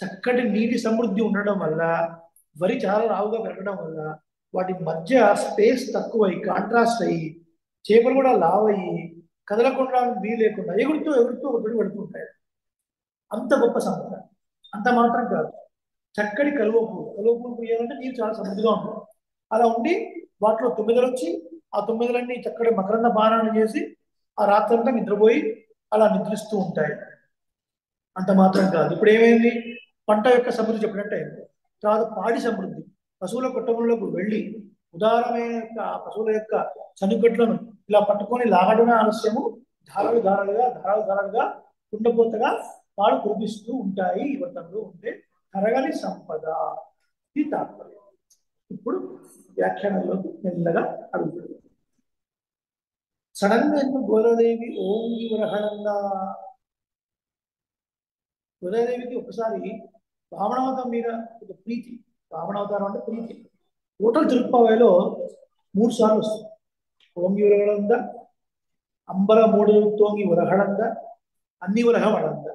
చక్కటి నీటి సమృద్ధి ఉండడం వల్ల, వరి చాలా లావుగా పెరగడం వల్ల వాటి మధ్య స్పేస్ తక్కువై కాంట్రాస్ట్ అయ్యి చేపలు కూడా లావ్ అయ్యి కదలకుండా వీలు లేకుండా ఎగురుతూ ఒకటి పెడుతుంటాయి. అంత గొప్ప సంపద. అంత మాత్రం కాదు, చక్కటి కలువ పూలు పూయాలంటే నీరు చాలా సమృద్ధిగా ఉంటుంది. అలా ఉండి వాటిలో 9 వచ్చి ఆ 9 చక్కటి మకరంద పానాన్ని చేసి ఆ రాత్రంతా నిద్రపోయి అలా నిద్రిస్తూ ఉంటాయి. అంత మాత్రం కాదు, ఇప్పుడు ఏమైంది, పంట యొక్క సమృద్ధి చెప్పినట్టు అయింది. తర్వాత పాడి సమృద్ధి, పశువుల కుటుంబంలోకి వెళ్ళి ఉదారమైన పశువుల యొక్క చనుగట్లను ఇలా పట్టుకొని లాగడమే ఆలస్యము, ధారాలుగా కుండపోతగా పాలు కురిపిస్తూ ఉంటాయి. ఈ వ్రతంలో ఉంటే కరగని సంపద, ఇది తాత్పర్యం. ఇప్పుడు వ్యాఖ్యానంలోకి మెల్లగా అడుగుతుంది. సడన్ గా ఎందుకు గోదాదేవి ఓంగి వరహళంగా, గోదాదేవికి ఒకసారి వామనావతారం మీద ఒక ప్రీతి, వామనావతారం అంటే ప్రీతి. టోటల్ తిరుప్పావైలో 3 సార్లు వస్తుంది. ఓంగి ఉరహళంద, అంబర 3 తోంగి ఉరహళంద, అన్ని ఉరహళంద.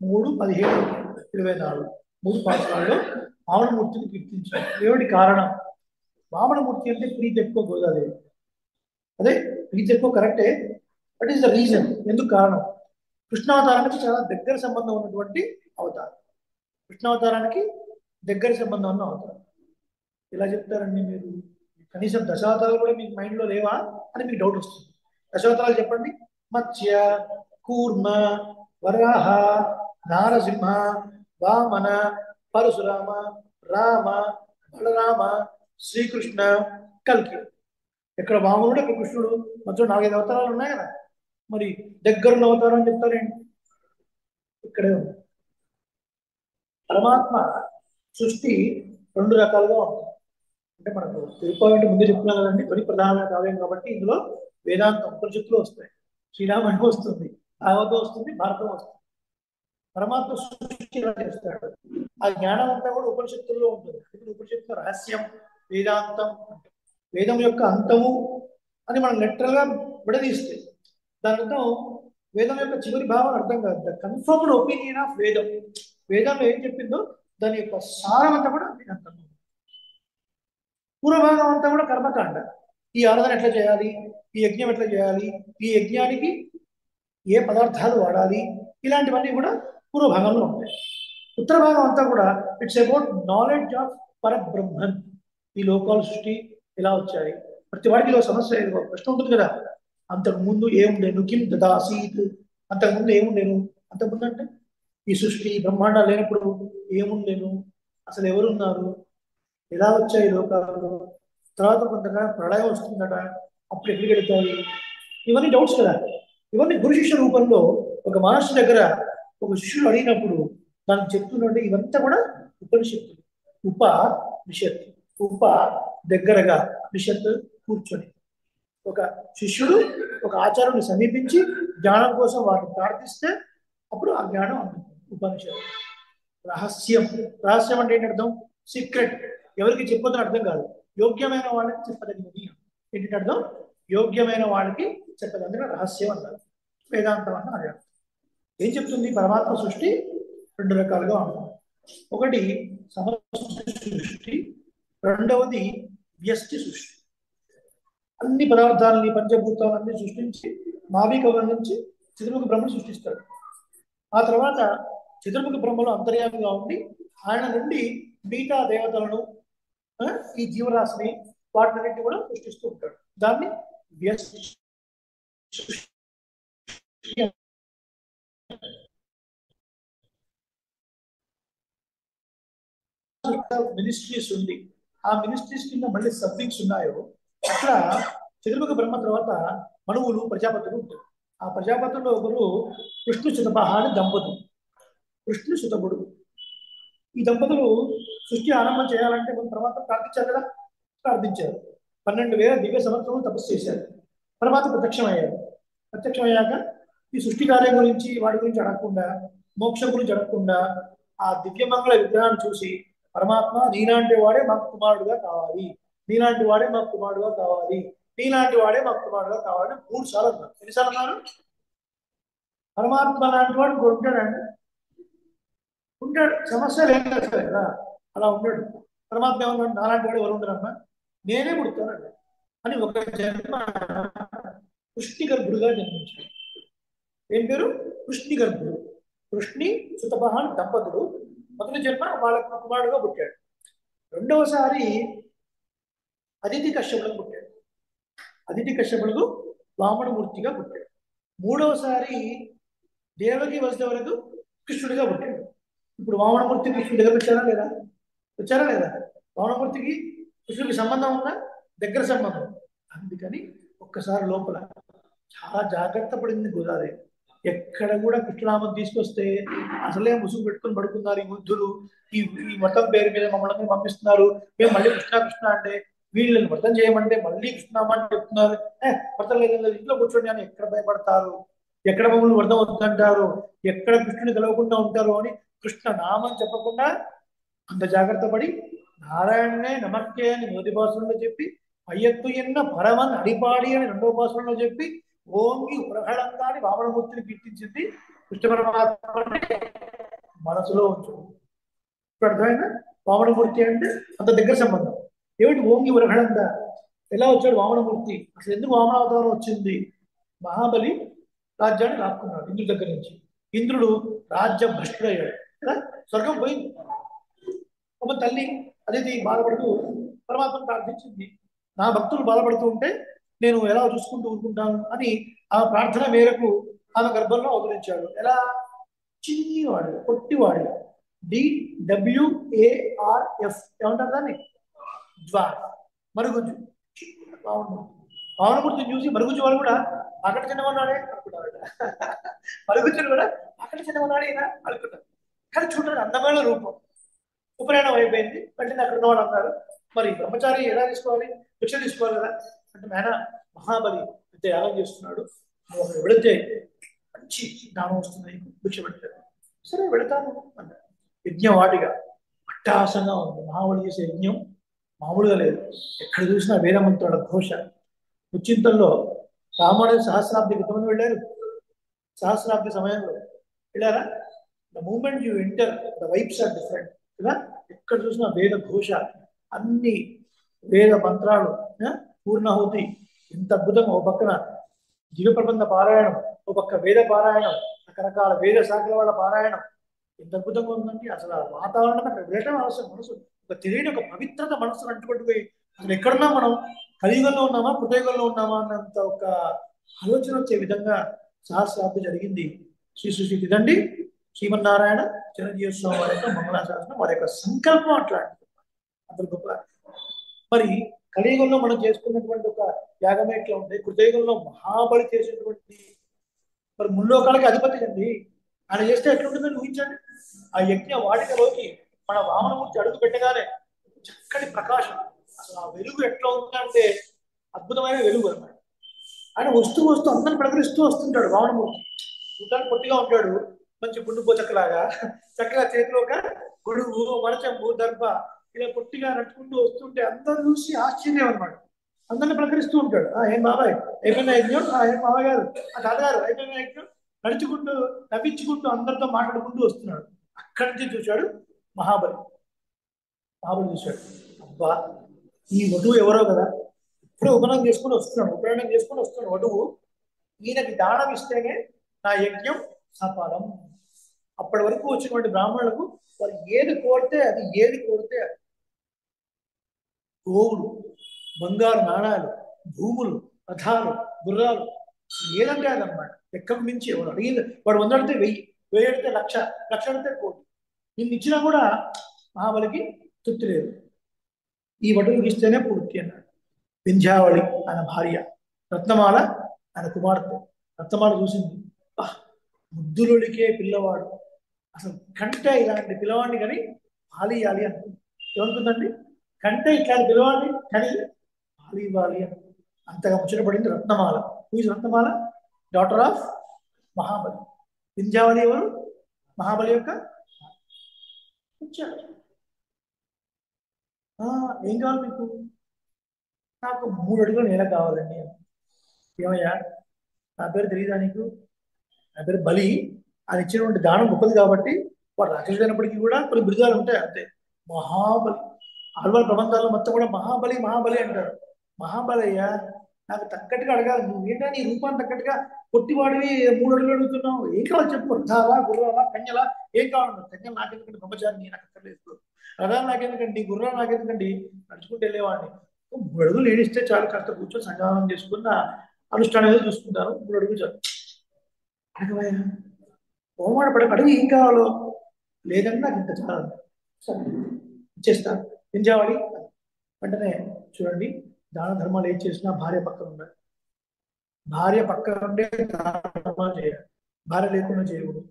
3, 17, 24 3 పాఠశాలలో వామనమూర్తిని కీర్తించారు. ఏమిటి కారణం? వామనమూర్తి అంటే ప్రీతి ఎక్కువ గోదాదేవి. అదే ప్రీతి ఎక్కువ కరెక్టే, బట్ ఈస్ ద రీజన్. ఎందుకు కారణం? కృష్ణావతారానికి చాలా దగ్గర సంబంధం ఉన్నటువంటి అవతారం. కృష్ణావతారానికి దగ్గర సంబంధం ఉన్న అవతారం. ఎలా చెప్తారండి మీరు? కనీసం దశావతారాలు కూడా మీకు మైండ్లో లేవా అని మీకు డౌట్ వస్తుంది. దశావతారాలు చెప్పండి. మత్స్య, కూర్మ, వరాహ, నారసింహ, వామన, పరశురామ, రామ, బలరామ, శ్రీకృష్ణ, కల్కి. ఇక్కడ వామనుడు, ఇక్కడ కృష్ణుడు, మొత్తం 4-5 అవతారాలు ఉన్నాయి కదా. మరి దగ్గరున్న అవతారం అని చెప్తారేంటి? ఇక్కడే ఉంది. పరమాత్మ సృష్టి 2 రకాలుగా ఉంటుంది. అంటే మనకు తిరుపతి ముందే చెప్తున్నాం కదండి, ధ్వని ప్రధానమైన కావ్యం కాబట్టి ఇందులో వేదాంతం ఉపనిషత్తులు వస్తాయి, శ్రీరామాయణం వస్తుంది, భాగవతం వస్తుంది, భారతం వస్తుంది. పరమాత్మ సృష్టి ఎలా చేస్తాడు, ఆ జ్ఞానం అంతా కూడా ఉపనిషత్తుల్లో ఉంటుంది. ఇప్పుడు ఉపనిషత్తు రహస్యం, వేదాంతం, వేదం యొక్క అంతము అని మనం లిటరల్ గా విడదీస్తే దాని అర్థం వేదం యొక్క చివరి భావం అర్థం కాదు. ద కన్ఫర్మ్డ్ ఒపీనియన్ ఆఫ్ వేదం. వేదంలో ఏం చెప్పిందో దాని యొక్క సారం అంతా కూడా వేదాంతం. పూర్వభాగం అంతా కూడా కర్మకాండ. ఈ ఆరాధన ఎట్లా చేయాలి, ఈ యజ్ఞం ఎట్లా చేయాలి, ఈ యజ్ఞానికి ఏ పదార్థాలు వాడాలి, ఇలాంటివన్నీ కూడా పూర్వభాగంలో ఉంటాయి. ఉత్తర భాగం అంతా కూడా it's about knowledge of Parabrahman. ఈ లోకాల సృష్టి ఎలా వచ్చాయి, ప్రతి వాటిలో సమస్య ప్రశ్న ఉంటుంది కదా. అంతకుముందు ఏముండేను, కిం దదాసీత్, అంతకుముందు ఏముండేను, అంతకుముందు అంటే ఈ సృష్టి బ్రహ్మాండాలు లేనప్పుడు ఏముండేను, అసలు ఎవరున్నారు, ఎలా వచ్చాయి లోకాలు, తర్వాత కొంతగా ప్రళయం వస్తుందట, అప్పుడు ఎక్కడికి వెళ్తాయి, ఇవన్నీ డౌట్స్ కదా. ఇవన్నీ గురు శిష్య రూపంలో ఒక మహర్షి దగ్గర ఒక శిష్యుడు అడిగినప్పుడు దానికి చెప్తున్నట్టు ఇవంతా కూడా ఉపనిషత్తులు. ఉపనిషత్తు, ఉప దగ్గరగా, నిషత్ కూర్చొని. ఒక శిష్యుడు ఒక ఆచార్యుని సమీపించి జ్ఞానం కోసం వారిని ప్రార్థిస్తే అప్పుడు ఆ జ్ఞానం అందుతుంది. ఉపనిషత్తు రహస్యం. రహస్యం అంటే ఏంటి అర్థం? సీక్రెట్. ఎవరికి చెప్పొద్దని అర్థం కాదు, యోగ్యమైన వాళ్ళకి చెప్పదగినది. ఏంటంటే అర్థం యోగ్యమైన వాళ్ళకి చెప్పదు, అందుకే రహస్యం అన్నారు. వేదాంతం అన్న అదే ఏం చెప్తుంది? పరమాత్మ సృష్టి రెండు రకాలుగా ఉంటుంది. ఒకటి సమష్టి సృష్టి, రెండవది వ్యష్టి సృష్టి. అన్ని పదార్థాలని పంచభూతాలన్నీ సృష్టించి నాభికవల నుంచి చతుర్ముఖ బ్రహ్మను సృష్టిస్తాడు. ఆ తర్వాత చతుర్ముఖ బ్రహ్మలో అంతర్యామిగా ఉండి ఆయన నుండి మిగతా దేవతలను ఈ జీవరాశిని వాటినన్నింటి కూడా సృష్టిస్తూ ఉంటాడు. దాన్ని వ్యష్టి సృష్టి మినిస్ట్రీస్ ఉంది. ఆ మినిస్ట్రీస్ కింద మళ్ళీ సబ్వింగ్స్ ఉన్నాయో అక్కడ చతుర్ముఖ బ్రహ్మ తర్వాత మనువులు ప్రజాపతులు ఉంటారు. ఆ ప్రజాపతుల్లో ఒకరు కృష్ణు సుతపహ అని దంపతులు. కృష్ణు సుతపుడు ఈ దంపతులు సృష్టి ఆరంభం చేయాలంటే మన పరమాత్మ ప్రార్థించారు కదా, ప్రార్థించారు. 12,000 దివ్య సంవత్సరాలు తపస్సు చేశారు. పరమాత్మ ప్రత్యక్షమయ్యారు. ప్రత్యక్షమయ్యాక ఈ సృష్టి కార్యం గురించి వాటి గురించి అడగకుండా, మోక్షం గురించి అడగకుండా ఆ దివ్యమంగళ విగ్రహాన్ని చూసి పరమాత్మ నీలాంటి వాడే మాకు కుమారుడుగా కావాలి, నీలాంటి వాడే మాకు కుమారుడుగా కావాలి, నీలాంటి వాడే మాకు కుమారుడుగా కావాలని 3 సార్లు అన్నారు. ఎన్నిసార్లు అన్నారు? పరమాత్మ లాంటి వాడు ఉంటాడండి, ఉంటాడు, సమస్య లేదు కదా, అలా ఉన్నాడు. పరమాత్మ ఏమన్నాడు? నాలాంటి వాడు ఎవరు ఉండరమ్మా, నేనే పుడతానండి అని ఒక జన్మ కృష్ణి గర్భుడుగా జన్మించాడు. ఏం పేరు? కృష్ణి గర్భుడు. కృష్ణి సుతపహాన్ దంపతుడు మొదటి జన్మ వాళ్ళ కుమారుడుగా పుట్టాడు. రెండవసారి అదితి కశ్యపులకు పుట్టాడు. అదితి కశ్యపులకు వామనమూర్తిగా పుట్టాడు. మూడవసారి దేవకి వసుదేవులకు కృష్ణుడిగా పుట్టాడు. ఇప్పుడు వామనమూర్తి కృష్ణుడి దగ్గర వచ్చారా లేదా? వచ్చారా లేదా? వామనమూర్తికి కృష్ణుడికి సంబంధం ఉందా? దగ్గర సంబంధం. అందుకని ఒక్కసారి లోపల చాలా జాగ్రత్త పడింది గోదావరి. ఎక్కడ కూడా కృష్ణనామం తీసుకొస్తే అసలే ముసుగు పెట్టుకొని పడుకున్నారు ఈ బుద్ధులు, ఈ ఈ మతం పేరు మీద మమ్మల్ని పంపిస్తున్నారు. మేము మళ్ళీ కృష్ణ కృష్ణ అంటే వీళ్ళని వ్రతం చేయమంటే మళ్ళీ కృష్ణనామాన్ని చెప్తున్నారు. వ్రతం లేదు, ఇంట్లో కూర్చోండి అని ఎక్కడ భయపడతారు, ఎక్కడ మమ్మల్ని వ్రతం వద్దంటారు, ఎక్కడ కృష్ణుని కలవకుండా ఉంటారు అని కృష్ణ నామం చెప్పకుండా అంత జాగ్రత్త పడి నారాయణనే నమక్కే అని మొదటి భాషలో చెప్పి, అయ్యత్తు ఎన్న పరమన్ అడిపాడి అని రెండవ భాషలో చెప్పి ఓంగి ఉరహళంగా అని వామనమూర్తిని కీర్తించింది కృష్ణ పరమాత్మ మనసులో ఉంచు. ఇప్పుడు అర్థమైనా? వామనమూర్తి అంటే అంత దగ్గర సంబంధం. ఏమిటి ఓంగి ఉరహళంగా? ఎలా వచ్చాడు వామనమూర్తి? అసలు ఎందుకు వామనావతారం వచ్చింది? మహాబలి రాజ్యాన్ని లాక్కున్నాడు ఇంద్రుడి దగ్గర నుంచి. ఇంద్రుడు రాజ్య భ్రష్టుడయ్యాడు కదా, స్వర్గం పోయింది. ఒక తల్లి అదితి బాధపడుతూ పరమాత్మను ప్రార్థించింది. నా భక్తులు బాధపడుతూ ఉంటే నేను ఎలా చూసుకుంటూ ఊరుకుంటాను అని ఆ ప్రార్థన మేరకు ఆమె గర్భంలో అవతరించాడు. ఎలా? చిన్నివాడు, పొట్టివాడు, DWARF ఏమంటారు దాన్ని? ద్వార్, మరుగుజ్జు. వామనమూర్తిని చూసి మరుగుజ్జు వాళ్ళు కూడా అక్కడ చిన్నవన్నాడే అనుకుంటారు. మరుగుజ్జులు కూడా అక్కడ చిన్నవన్నాడే ఈయన అనుకుంటారు. కానీ చూడండి అందమైన రూపం. ఉపనయనం అయిపోయింది, వెంటనే అక్కడ ఉన్నవాడు అన్నారు, మరి బ్రహ్మచారి ఎలా తీసుకోవాలి? భిక్ష తీసుకోవాలి కదా అంటే, నాయన మహాబలి ఇంత యాగం చేస్తున్నాడు, నువ్వు అక్కడ వెళితే మంచి దానం వస్తుంది, భిక్ష పెడతాడు. సరే వెళతాను అన్నాడు. యజ్ఞవాటిగా అట్టాసంగా ఉంది. మహాబలి చేసే యజ్ఞం మామూలుగా లేదు. ఎక్కడ చూసినా వేదమంతుల ఘోష. ఉచ్చింతల్లో రామాయణ సహస్రాబ్ది ఎంతమంది వెళ్ళారు? సహస్రాబ్ది సమయంలో వెళ్ళారా? The moment you enter the vibes are different కదా. ఎక్కడ చూసినా వేద ఘోష, అన్ని వేద మంత్రాలు, పూర్ణాహుతి. ఇంత అద్భుతంగా ఓ పక్కన దివ్య ప్రబంధ పారాయణం, ఓ పక్క వేద పారాయణం, రకరకాల వేద శాఖల వాళ్ళ పారాయణం. ఎంత అద్భుతంగా ఉందండి. అసలు ఆ వాతావరణం అక్కడ వెళ్ళటం అవసరం. మనసు ఒక తెలియని ఒక పవిత్రత మనసును అంటుపట్టుకుపోయి అసలు ఎక్కడున్నా మనం కలియుగంలో ఉన్నామా కృతయుగంలో ఉన్నామా అన్నంత ఒక ఆలోచన వచ్చే విధంగా సహస్రాబ్ది జరిగింది. శ్రీ శ్రీ ఇదండి శ్రీమన్నారాయణ చిరంజీవ స్వామి వారి యొక్క మంగళాశాసనం, వారి యొక్క సంకల్పం అట్లాంటిది. అందరు గొప్ప. మరి కలియుగంలో మనం చేసుకున్నటువంటి ఒక యాగమే ఎట్లా ఉంది, కృతయుగంలో మహాబలి చేసినటువంటి మరి ముల్లోకాలకి అధిపతి అండి. ఆయన చేస్తే ఎట్లుంటుందని ఊహించండి. ఆ యజ్ఞ వాటికలోకి మన వామనమూర్తి అడుగు పెట్టగానే చక్కటి ప్రకాశం, అసలు ఆ వెలుగు ఎట్లా ఉందంటే అద్భుతమైన వెలుగు అన్నమాట. ఆయన వస్తూ వస్తూ అందరిని ప్రకటిస్తూ వస్తుంటాడు వామనమూర్తి. చూడడానికి పొట్టిగా ఉంటాడు, మంచి గుండు పోచక్కలాగా. చక్కగా చేతిలో ఒక గొడుగు, మరచంబు, దర్భ ఇలా పొట్టిగా నడుచుకుంటూ వస్తుంటే అందరూ చూసి ఆశ్చర్యం అనమాట. అందరిని పలకరిస్తూ ఉంటాడు. ఏం బాబాయ్ అయిపోయిన యజ్ఞం, ఏం బాబాయ్ గారు, తాతగారు అయిపోయిన యజ్ఞం, నడుచుకుంటూ నవ్వించుకుంటూ అందరితో మాట్లాడుకుంటూ వస్తున్నాడు. అక్కడి నుంచి చూశాడు మహాబలి. మహాబలి చూశాడు, అబ్బా ఈ వధువు ఎవరో కదా, ఇప్పుడే ఉపనయనం చేసుకుని వస్తున్నాడు వధువు, ఈయనకి దానం ఇస్తేనే నా యజ్ఞం సఫలం. అప్పటి వరకు వచ్చినటువంటి బ్రాహ్మణులకు వాళ్ళు ఏది కోరితే అది గోవులు, బంగారు నాణాలు, భూములు, రథాలు, గుర్రాలు, ఏదంటే అదనమాట. ఎక్కడి నుంచి ఎవరు అడిగింది, వాడు 100 అడితే 1000, 1000 అడితే 1,00,000, 1,00,000 అడితే 1,00,00,000. నిన్ను ఇచ్చినా కూడా మహాబలికి తృప్తి లేదు. ఈ వటువుకి ఇస్తేనే పూర్తి అన్నాడు. వింధ్యావళి ఆయన భార్య, రత్నమాల ఆయన కుమార్తె. రత్నమాల చూసింది, ముద్దులుడికే పిల్లవాడు, అసలు కంటే ఇలాంటి పిల్లవాడిని కానీ పాలియాలి అనుకుంది. ఏమనుకుందండి, కంటే ఇట్లాంటి పిల్లవాడిని కానీ పాలివ్వాలి అని అంతగా ముచ్చటపడింది రత్నమాల. రత్నమాల డాటర్ ఆఫ్ మహాబలి. వింధ్యావళి ఎవరు, మహాబలి యొక్క వచ్చాడు. ఏం కావాలి మీకు, నాకు 3 అడుగుల నేల కావాలండి. ఏమయ్యా నా పేరు తెలియదా నీకు, నా పేరు బలి, అది ఇచ్చినటువంటి దానం గొప్పది కాబట్టి వాడు రాక్షసుడు అయినప్పటికీ కూడా కొన్ని బిరుదాలు ఉంటాయి అంతే. మహాబలి, ఆళ్వార్ ప్రబంధాల్లో మొత్తం కూడా మహాబలి మహాబలి అంటారు. మహాబలయ్య నాకు తగ్గట్టుగా అడగాలి, నువ్వు ఏంటో నీ రూపాన్ని తగ్గట్టుగా పొట్టివాడివి 3 అడుగులు అడుగుతున్నావు, ఏం కావాలి చెప్పు, రథాలా, గుర్రాలా, కన్యలా, ఏం కావాలి? కన్యలు నాకెందుకండి, బ్రహ్మచారిని నాకు అక్కర్లేదు. రథాలు నాకెందుకండి, గుర్రాలు నాకెందుకండి, నడుచుకుంటూ వెళ్ళేవాడిని. 3 అడుగులు ఏడిస్తే చాలు, కాస్త కూర్చొని సంగ్రహం చేసుకున్న అనుష్ఠానం ఏదో చూసుకుంటాను, 3 అడుగులు చాలు. అడగవయ్యా, ఓమాట పడక అడుగు, ఏం కావాలో. లేదంటే నాకు ఇంత చాలు, సరే ఇచ్చేస్తాను. వింధ్యావళి వెంటనే చూడండి, దాన ధర్మాలు ఏం చేసినా భార్య పక్కన ఉండాలి. భార్య పక్కన ఉండే దాన ధర్మాలు చేయాలి, భార్య లేకుండా చేయకూడదు.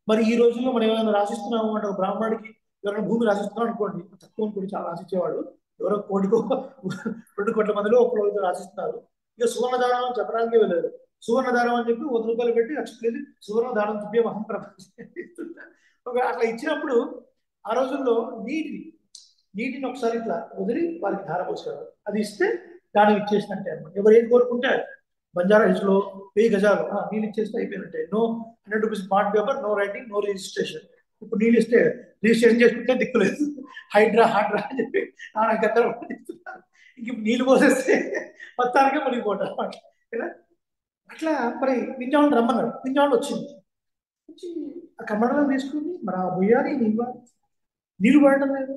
మరి ఈ రోజుల్లో మనం ఏమైనా రాసిస్తున్నాము అంటే, ఒక బ్రాహ్మణుడికి ఎవరైనా భూమి రాసిస్తున్నాం అనుకోండి, తక్కువ అనుకోండి, చాలా రాసిచ్చేవాళ్ళు, ఎవరో 2 కోట్ల మందిలో 1 రోజు రాసిస్తున్నారు. ఇక సువర్ణదానం చెప్పడానికి వెళ్ళారు. సువర్ణదానం అని చెప్పి 100 రూపాయలు పెట్టి లక్షలేదు సువర్ణదానం తుభ్యం అహం ఒక అట్లా ఇచ్చినప్పుడు ఆ రోజుల్లో నీటిని ఒకసారి ఇట్లా వదిలి వాళ్ళకి ధార పోసేవారు. అది ఇస్తే దానం ఇచ్చేసినట్టే అనమాట. ఎవరు ఏం కోరుకుంటే బంజారా హిల్స్ లో 1000 గజాలు నీళ్ళు ఇచ్చేస్తే అయిపోయినట్టే. No 100 rupees bond paper, no writing, no registration. ఇప్పుడు నీళ్ళు ఇస్తే రిజిస్ట్రేషన్ చేసుకుంటే దిక్కులేదు, హాడ్రా అని చెప్పి గద్దరు ఇస్తున్నారు. ఇంక నీళ్ళు పోసేస్తే మొత్తానికే మునిగిపోవడం అనమాట. అట్లా మరి వింజావుని రమ్మన్నాడు. వింజావుని వచ్చింది, వచ్చి ఆ కమ్మడలో తీసుకుని మరి ఆ బొయ్యాలి నీళ్ళు పడటం లేదు,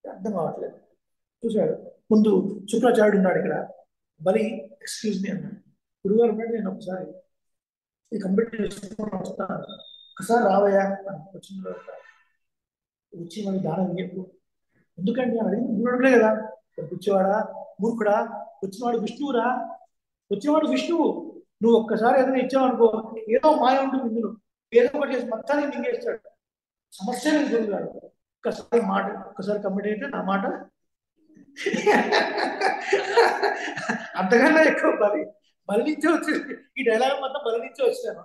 అర్థం కావట్లేదు. చూశాడు, ముందు శుక్రాచార్యుడు ఉన్నాడు ఇక్కడ. బలి ఎక్స్క్యూజ్ మీ అన్నాడు. గురుగారు ఉన్నాడు, నేను ఒకసారి ఈ కంప్లీట్ చేసుకుని వస్తాను, ఒకసారి రావయ్యా. వచ్చి మరి దానం చెప్పు. ఎందుకంటే అని అడిగి 3 అడుగులే కదా, కూర్చోవాడా మూర్ఖుడా, వచ్చినవాడు విష్ణువు. నువ్వు ఒక్కసారి ఏదైనా ఇచ్చావనుకో, ఏదో మాయ ఉంటుంది ఇందులో, ఏదో ఒకటి చేసి మొత్తాన్ని మింగేస్తాడు. సమస్య లేదు గురుగారు, ఒక్కసారి కమిట్ అయితే నా మాట అంతకన్నా ఎక్కువ బలి నుంచే వచ్చింది. ఈ డైలాగ్ మొత్తం బలి నుంచే వచ్చినాను.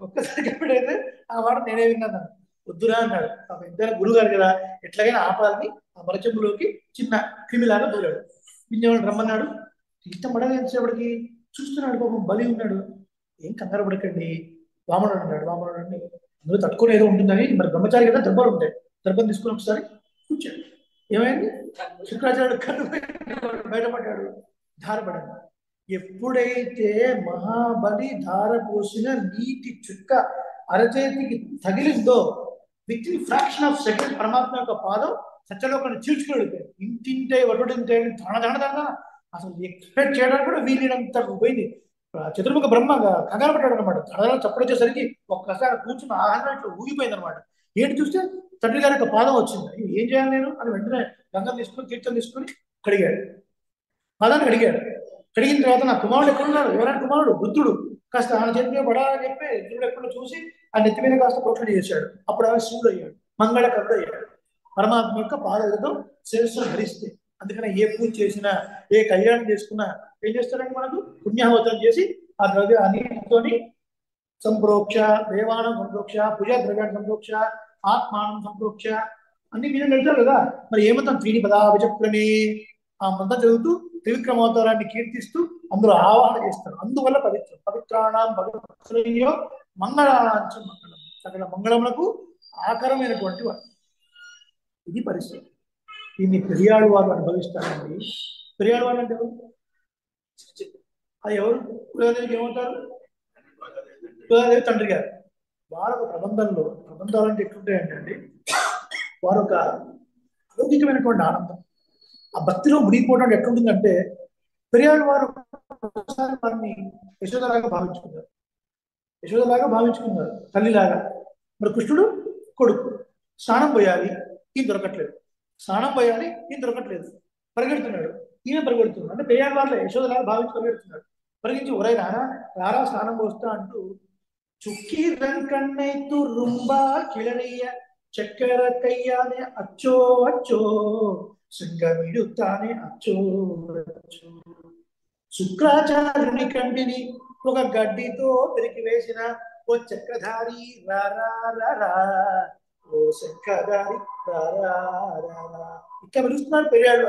ఒక్కసారి కమిట్ అయితే ఆ మాట నేనే విన్నాను. వద్దురా అన్నాడు. ఇద్దరు గురుగారు కదా, ఎట్లాగైనా ఆపాలని ఆ మరచెంబులోకి చిన్న క్రిమిలాగా దూరాడు. వింజవాడు రమ్మన్నాడు. ఇష్టం పడగా ఎంతసేపటికి చూస్తున్నాడు, పాపం బలి ఉన్నాడు. ఏం కంగారు పడకండి, వామనుడు అన్నాడు. వామనుడు అండి అందులో తట్టుకుని ఏదో ఉంటుందని, మరి బ్రహ్మచారి కదా, దర్బాలు ఉంటాయి, దర్భం తీసుకుని ఒకసారి కూర్చోండి. ఏమైంది, శుక్రాచార్యుడు కన్ను బయటపడ్డాడు, ధారపడాడు. ఎప్పుడైతే మహాబలి ధార పోసిన నీటి చుక్క అరచేతికి తగిలిందో, within fraction of second పరమాత్మ యొక్క పాదం సత్యలోకాన్ని చీల్చుకుని వెళ్ళిపోయింది. ఇంటింటే వడ్డింటే దణ అసలు ఎక్స్పెక్ట్ చేయడానికి కూడా వీలినంత పోయింది. చతుర్ముఖ బ్రహ్మ కంగారు పడ్డాడు అనమాట. దడదన చప్పుడు వచ్చేసరికి ఒక్కసారి కూర్చుని ఆహారం ఇట్లా ఊగిపోయింది అనమాట. ఏంటి చూస్తే తండ్రి గారి యొక్క పాదం వచ్చింది. ఏం చేయాలి నేను అని వెంటనే గంగం తీసుకుని తీర్థం తీసుకుని కడిగాడు, పాదాన్ని కడిగాడు. కడిగిన తర్వాత నా కుమారుడు ఎక్కడున్నాడు, ఎవరైనా కుమారుడు వృద్ధుడు, కాస్త ఆయన చేతి పడాలని చెప్పి వృద్ధుడు ఎక్కడో చూసి ఆ నెత్తి మీద కాస్త పోట్లు చేశాడు. అప్పుడు ఆయన శివుడు అయ్యాడు, మంగళకరుడు అయ్యాడు. పరమాత్మ యొక్క పాదలతో శిరస్సును ధరిస్తే, అందుకనే ఏ పూజ చేసినా ఏ కళ్యాణం చేసుకున్నా ఏం చేస్తారంటే మనకు పుణ్యాహవతం చేసి ఆ ద్రవ్య అన్నిటితోని సంప్రోక్ష, దేవానం సంప్రోక్ష, పూజా ద్రవ్యాన్ని సంప్రోక్ష, ఆత్మానం సంప్రోక్ష అన్ని మీద వెళ్తారు కదా. మరి ఏమంటాం త్రీడి పదాభిచక్రమే ఆ మంత్రం చదువుతూ త్రివిక్రమావతారాన్ని కీర్తిస్తూ అందులో ఆవాహన చేస్తారు. అందువల్ల పవిత్రం. పవిత్రాణం భగవత్సరయ్యో మంగళాంచ మంగళం, సకల మంగళములకు ఆకరమైనటువంటి వాడు. ఇది పరిస్థితి. దీన్ని పెరియాడు వారు అనుభవిస్తారండి. పెరియాడు వారు అంటే ఎవరు? అది ఎవరు? కులదేవికి ఏమవుతారు? కులదేవి తండ్రి గారు. వారు ప్రబంధంలో, ప్రబంధాలు అంటే ఎట్లుంటాయంటే వారు ఒక అలౌకికమైనటువంటి ఆనందం. ఆ భక్తిలో మునిగిపోవడం ఎట్లుంటుందంటే పెరియాడు వారు వారిని యశోదలాగా భావించుకున్నారు. యశోదలాగా భావించుకున్నారు, తల్లిలాగా. మరి కృష్ణుడు కొడుకు. స్నానం పోయాలి, ఈయన దొరకట్లేదు. స్నానం పోయాలి, ఈయన దొరకట్లేదు. పరిగెడుతున్నాడు, ఈయన పరిగెడుతున్నాడు. అంటే పెరియాడు వాళ్ళే యశోదలాగా భావించి పరిగెడుతున్నాడు. పరిగించి ఒరే రారా రారా స్నానం పోస్తా అంటూ చుక్కీ రంకన్నైతు రుంబా కిళనయ్య చక్కెర కయ్యానే అచ్చో అచ్చో శృంగమిడుతానే అచ్చో అచ్చో. శుక్రాచార్యుని కంటిని ఒక గడ్డితో పెరికి వేసిన ఓ చక్రధారి రారా రారా, ఓ శంఖధారి రారా రారా. ఇట్లా పిలుస్తున్నారు పెరియాడు.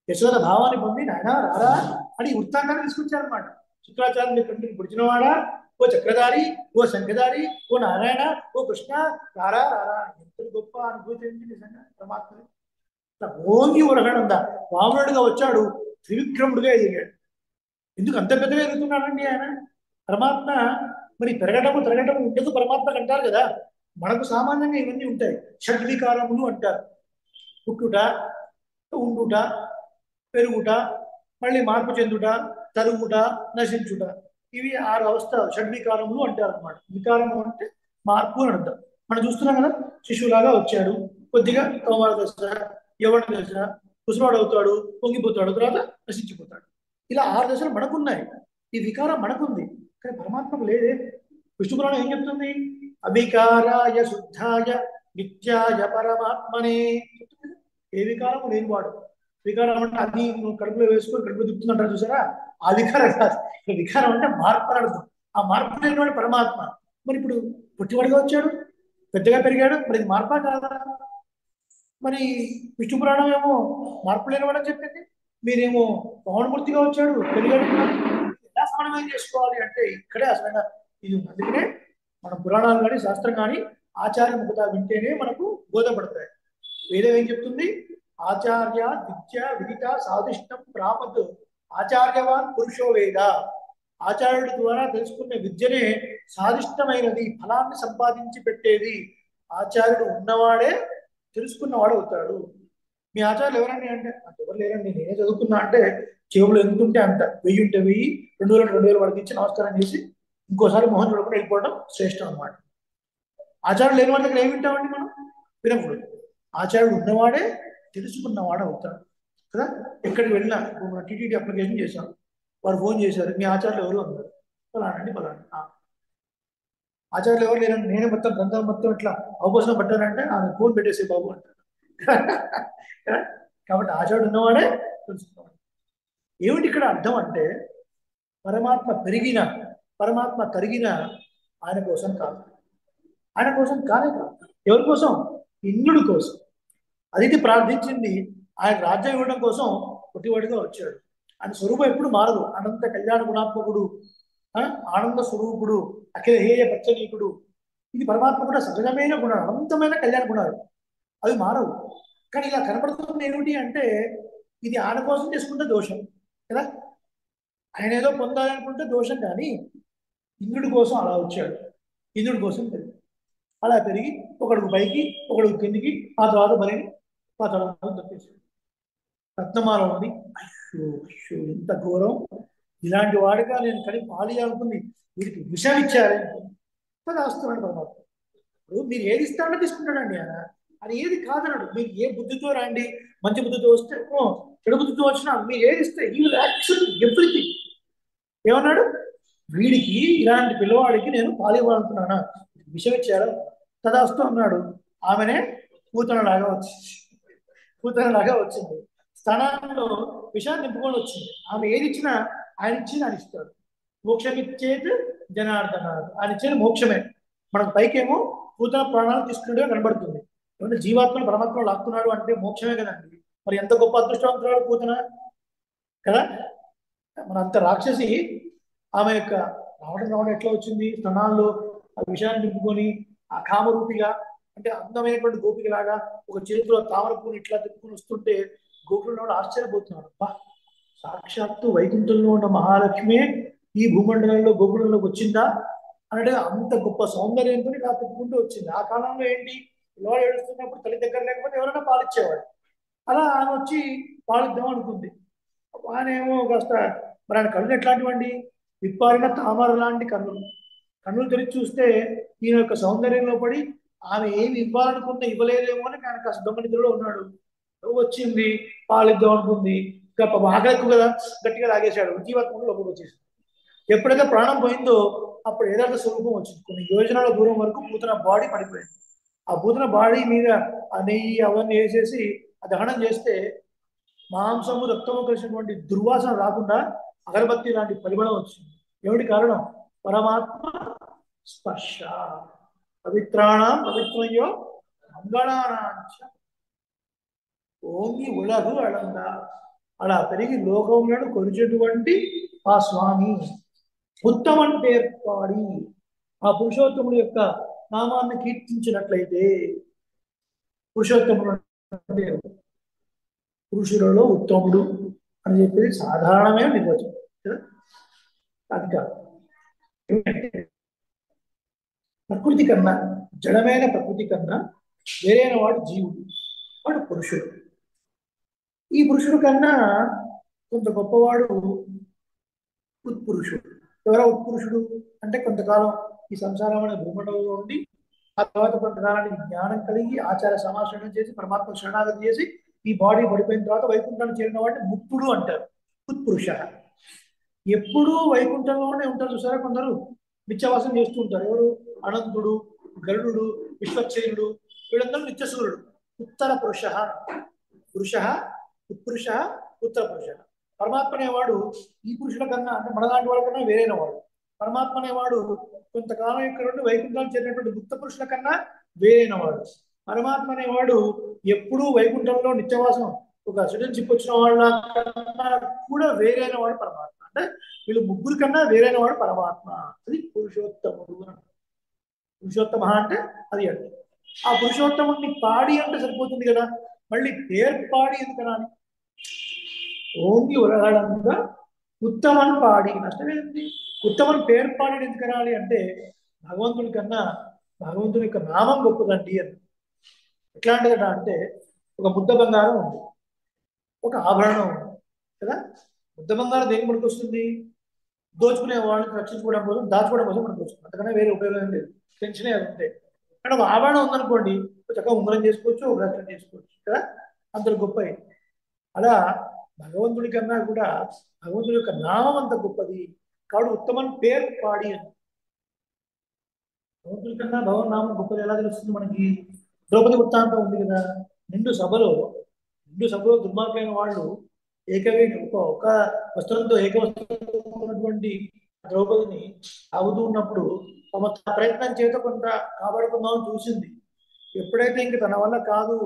యశోద భావాన్ని పొంది నాయన రారా అని వృత్తాంతాన్ని తీసుకొచ్చారనమాట. శుక్రాచార్యుని కంటిని పొడిచినవాడా, ఓ చక్రధారి, ఓ శంఖధారి, ఓ నారాయణ, ఓ కృష్ణ రారా రారా. ఎంత గొప్ప అనుభూతి ఏంటి నిజంగా పరమాత్మ. ఓంగి ఉరగడందా వామనుడిగా వచ్చాడు, త్రివిక్రముడిగా ఎదిగాడు. ఎందుకు అంత పెద్దగా ఎదుగుతున్నాడండి ఆయన పరమాత్మ? మరి పెరగటము తిరగటము ఉండదు పరమాత్మకు అంటారు కదా. మనకు సామాన్యంగా ఇవన్నీ ఉంటాయి. షడ్వికారములు అంటారు. పుట్టుట, ఉండుట, పెరుగుట, మళ్ళీ మార్పు చెందుట, తరుగుట, నశించుట. ఇవి 6 అవస్థలు షడ్వికారములు అంటారు అనమాట. వికారము అంటే మార్పు అని అర్థం. మనం చూస్తున్నాం కదా, శిశువులాగా వచ్చాడు, కొద్దిగా కౌమార దశ, యవన దశ, కుసుమాడు అవుతాడు, పొంగిపోతాడు, తర్వాత నశించిపోతాడు. ఇలా 6 దశలు మనకున్నాయి. ఈ వికారం మనకుంది, కానీ పరమాత్మకు లేదే. విష్ణు పురాణం ఏం చెప్తుంది? అవికారాయ శుద్ధాయ నిత్యాయ పరమాత్మనే. ఏ వికారము లేనివాడు. వికారం అంటే అది నువ్వు కడుపులో వేసుకొని కడుపులో దిప్పుతుందంటారు చూసారా, ఆ వికారం కాదు. వికారం అంటే మార్పు అని అర్థం. ఆ మార్పు లేనివాడు పరమాత్మ. మరి ఇప్పుడు పుట్టివాడిగా వచ్చాడు, పెద్దగా పెరిగాడు, మరి ఇది మార్పా కాదా? మరి విష్ణు పురాణం ఏమో మార్పు లేనివాడు అని చెప్పింది, మీరేమో పవనమూర్తిగా వచ్చాడు, పెరిగాడు. ఎలా సమన్వయం చేసుకోవాలి అంటే ఇక్కడే అసలు ఇది ఉంది. అందుకనే మన పురాణాలు కానీ శాస్త్రం కానీ ఆచార్య ముఖత వింటేనే మనకు బోధపడతాయి. వేదం ఏం చెప్తుంది? ఆచార్య విద్య విదిత సాధిష్టం ప్రాపత్ ఆచార్యవాన్ పురుషో వేద. ఆచార్యుడి ద్వారా తెలుసుకున్న విద్యనే సాధిష్టమైనది, ఫలాన్ని సంపాదించి పెట్టేది. ఆచార్యుడు ఉన్నవాడే తెలుసుకున్నవాడు అవుతాడు. మీ ఆచార్యులు ఎవరండి అంటే నాకు ఎవరు లేరండి, నేనే చదువుకున్నా అంటే చెవులు ఎందుకుంటే అంత, 1000 ఉంటే 1000, 2000 2000 వాడికి ఇచ్చి నమస్కారం చేసి ఇంకోసారి మొహం చూడకుండా వెళ్ళిపోవడం శ్రేష్టం అన్నమాట. ఆచార్యులు లేని వాడి దగ్గర ఏమి వింటామండి మనం? వినకూడదు. ఆచార్యుడు ఉన్నవాడే తెలుసుకున్నవాడు అవుతాడు కదా. ఎక్కడికి వెళ్ళినా టీటీడీ అప్లికేషన్ చేశాం, వారు ఫోన్ చేశారు, మీ ఆచార్యులు ఎవరు అన్నారు. ఫలానండి ఫలానా. ఆచార్యులు ఎవరు లేరండి, నేనే మొత్తం గ్రంథం మొత్తం ఇట్లా అవకాశం పట్టానంటే ఆయన ఫోన్ పెట్టేసే బాబు అంటారు. కాబట్టి ఆచార్యుడు ఉన్నవాడే తెలుసుకున్నవాడు. ఏమిటి ఇక్కడ అర్థం అంటే పరమాత్మ పెరిగిన, పరమాత్మ తరిగిన ఆయన కోసం కాదు. ఆయన కోసం కానే కాదు. ఎవరి కోసం? ఇంద్రుడి కోసం. అదితి ప్రార్థించింది ఆయన రాజ్యం ఇవ్వడం కోసం పుట్టివాడిగా వచ్చాడు. ఆయన స్వరూపం ఎప్పుడు మారదు. అనంత కళ్యాణ గుణాత్మకుడు, ఆనంద స్వరూపుడు, అఖిలహేయ పచ్చనీకుడు. ఇది పరమాత్మ కూడా సహజమైన గుణాలు, అనంతమైన కళ్యాణ గుణాలు, అవి మారవు. కానీ ఇలా కనపడుతుంది ఏమిటి అంటే ఇది ఆయన కోసం చేసుకుంటే దోషం కదా. ఆయన ఏదో పొందాలనుకుంటే దోషం, కానీ ఇంద్రుడి కోసం అలా వచ్చాడు. ఇంద్రుడి కోసం పెరిగి అలా పెరిగి ఒకడుగు పైకి ఒకడుగు కిందికి, ఆ తర్వాత బలిని పాతాళంలో తప్పేశాడు. రత్నమాల ఉంది. అయ్యో అయ్యో ఎంత ఘోరం, ఇలాంటి వాడిగా నేను కని పాలియాలనుకుంది, వీడికి విషయం ఇచ్చారే అది వస్తున్నాడు పరమాత్మ. ఇప్పుడు మీరు ఏది ఇస్తాడో తీసుకుంటాడండి ఆయన. అది ఏది కాదన్నాడు. మీరు ఏ బుద్ధితో రండి, మంచి బుద్ధితో వస్తే చెడు బుద్ధితో వచ్చినా మీరు ఏది ఇస్తే ఈ విల్ యాక్సెప్ట్ ఎవ్రీథింగ్. ఏమన్నాడు? వీడికి ఇలాంటి పిల్లవాడికి నేను పాలివ్వాలనుకున్నానా, విషయం ఇచ్చారా తదాస్తు అన్నాడు. ఆమెనే పూతనలాగా వచ్చింది. పూతనలాగా వచ్చింది. స్థానంలో విషయాన్ని నింపుకొని వచ్చింది. ఆమె ఏది ఇచ్చినా ఆయన ఇచ్చి ఆయన ఇస్తాడు. మోక్షం ఇచ్చేది జనార్దన, ఆయన ఇచ్చేది మోక్షమే. మనకు పైకేమో పూతన ప్రాణాలు తీసుకున్నట్టుగా కనబడుతుంది, ఏమంటే జీవాత్మను పరమాత్మను లాక్కున్నాడు అంటే మోక్షమే కదండి. మరి ఎంత గొప్ప అదృష్టవంతురాలు పూతన కదా. మన అంత రాక్షసి ఆమె యొక్క రావడం ఎట్లా వచ్చింది స్తనాల్లో ఆ విషయాన్ని నింపుకొని ఆ కామరూపిగా అంటే అందమైనటువంటి గోపికలాగా ఒక చేతిలో తామర పువ్వుని ఇట్లా తిప్పుకొని వస్తుంటే గోకులంలో కూడా ఆశ్చర్యపోతున్నాడు. అబ్బా, సాక్షాత్తు వైకుంఠంలో ఉన్న మహాలక్ష్మి ఈ భూమండలంలో గోకులంలోకి వచ్చిందా అన్నట్టుగా అంత గొప్ప సౌందర్యంతో ఇలా తిప్పుకుంటూ వచ్చింది. ఆ కాలంలో ఏంటి, పిల్లవాడు ఏడుస్తున్నప్పుడు తల్లి దగ్గర లేకపోతే ఎవరైనా పాలిచ్చేవాడు. అలా ఆమె వచ్చి పాలిద్దాం అనుకుంది. ఆయనేమో కాస్త మరి ఆయన కళ్ళు ఎట్లాంటివండి, విప్పారిన తామర లాంటి కన్నులు. కన్నులు తెరిచి చూస్తే ఈయన యొక్క సౌందర్యంలో పడి ఆమె ఏమి ఇవ్వాలనుకుంటే ఇవ్వలేదేమో అని ఆయన కాస్త దొంగనిద్రలో ఉన్నాడు. వచ్చింది, పాలిద్దాం అనుకుంది. ఇంకా బాగా ఎక్కువ కదా, గట్టిగా లాగేశాడు. జీవాత్మకు లోపలికి వచ్చేసింది. ఎప్పుడైతే ప్రాణం పోయిందో అప్పుడు యథార్థ స్వరూపం వచ్చింది. కొన్ని యోజనాల దూరం వరకు పూతన బాడీ పడిపోయింది. ఆ పూతన బాడీ మీద ఆ నెయ్యి అవన్నీ వేసేసి ఆ దహనం చేస్తే మాంసము రక్తము కలిసినటువంటి దుర్వాసన రాకుండా అగరబత్తి లాంటి పరిమళం వచ్చింది. ఏమిటి కారణం? పరమాత్మ స్పర్శ. పవిత్రాణం పవిత్రయ్యో మంగళానాంచ ఓంగి ఉలగు అడంగా అలా పెరిగి లోకములను కొలిచేటువంటి ఆ స్వామి ఉత్తమం పేర్పాడి ఆ పురుషోత్తముడు యొక్క నామాన్ని కీర్తించినట్లయితే, పురుషోత్తముడు అంటే పురుషులలో ఉత్తముడు అని చెప్పేది సాధారణమైన నిర్వచనం కదా. అది కాదు, ప్రకృతి కన్నా, జడమైన ప్రకృతి కన్నా వేరైన వాడు జీవుడు, వాడు పురుషుడు. ఈ పురుషుడు కన్నా కొంత గొప్పవాడు ఉత్పురుషుడు. ఎవరో ఉత్పురుషుడు అంటే కొంతకాలం ఈ సంసారం అనే భూమండలంలో ఉండి ఆ తర్వాత కొంతకాలానికి జ్ఞానం కలిగి ఆచార సమాచరణం చేసి పరమాత్మ శరణాగతి చేసి ఈ బాడీ పడిపోయిన తర్వాత వైకుంఠాన్ని చేరిన వాడిని ముక్తుడు అంటారు, ఉత్పురుష. ఎప్పుడూ వైకుంఠంలోనే ఉంటారు చూసారా కొందరు, నిత్యవాసం చేస్తూ ఉంటారు. ఎవరు? అనంతుడు, గరుడు, విశ్వక్సేనుడు, వీళ్ళందరూ నిత్యసూరుడు. ఉత్తర పురుష, పురుష ఉత్పురుష, ఉత్తర పురుష. పరమాత్మ అనేవాడు ఈ పురుషుల కన్నా అంటే మనలాంటి వాళ్ళ కన్నా వేరైన వాడు. పరమాత్మ అనేవాడు కొంతకాలం ఇక్కడ నుండి వైకుంఠాలు చేరినటువంటి గుప్త పురుషుల కన్నా వేరైన వాడు. పరమాత్మ అనేవాడు ఎప్పుడూ వైకుంఠంలో నిత్యవాసం ఒక సిటిజన్షిప్ వచ్చిన వాళ్ళ కన్నా కూడా వేరైన వాడు పరమాత్మ. అంటే వీళ్ళు ముగ్గురు కన్నా వేరైన వాడు పరమాత్మ. అది పురుషోత్తముడు. పురుషోత్తమ అంటే అది అంటే ఆ పురుషోత్తముడిని పాడి అంటే సరిపోతుంది కదా, మళ్ళీ పేర్పాడి ఎందుకనాలి? ఓన్లీ ఉరగడంగా ఉత్తమన్ పాడి నష్టమేంటి? ఉత్తమన్ పేర్పాడి ఎందుకనాలి అంటే భగవంతుడి కన్నా భగవంతుడి యొక్క నామం గొప్పదండి అని. ఎట్లాంటిదట అంటే ఒక ముద్ద బంగారం ఉంది, ఒక ఆభరణం ఉంది కదా. ముద్ద బంగారం దేనికి మనకు వస్తుంది? దోచుకునే వాళ్ళని రక్షించుకోవడం కోసం, దాచుకోవడం కోసం మనకు వస్తుంది. అంతకన్నా వేరే ఉపయోగం ఏం లేదు. టెన్షనే అది ఉంటే. కానీ ఒక ఆభరణం ఉందనుకోండి, చక్కగా ఉంగరం చేసుకోవచ్చు, ఒక బ్రాస్లెట్ చేసుకోవచ్చు కదా, అంత గొప్ప. అలా భగవంతుడి కన్నా కూడా భగవంతుడి యొక్క నామం అంత గొప్పది. కాబట్టి ఉత్తమన్ పేరు పాడి అని. భగవంతుడి కన్నా భగవన్ నామం గొప్పది ఎలా తెలుస్తుంది మనకి? ద్రౌపది వృత్తాంతం ఉంది కదా. నిండు సభలో దుర్మార్గమైన వాళ్ళు ఒక వస్త్రంతో ఏకవస్త్రంతో ఉన్నటువంటి ద్రౌపదిని ఆగుతూ ఉన్నప్పుడు తమ ప్రయత్నం చేత కొంత కాపాడుకుందామని చూసింది. ఎప్పుడైతే ఇంక తన వల్ల కాదు,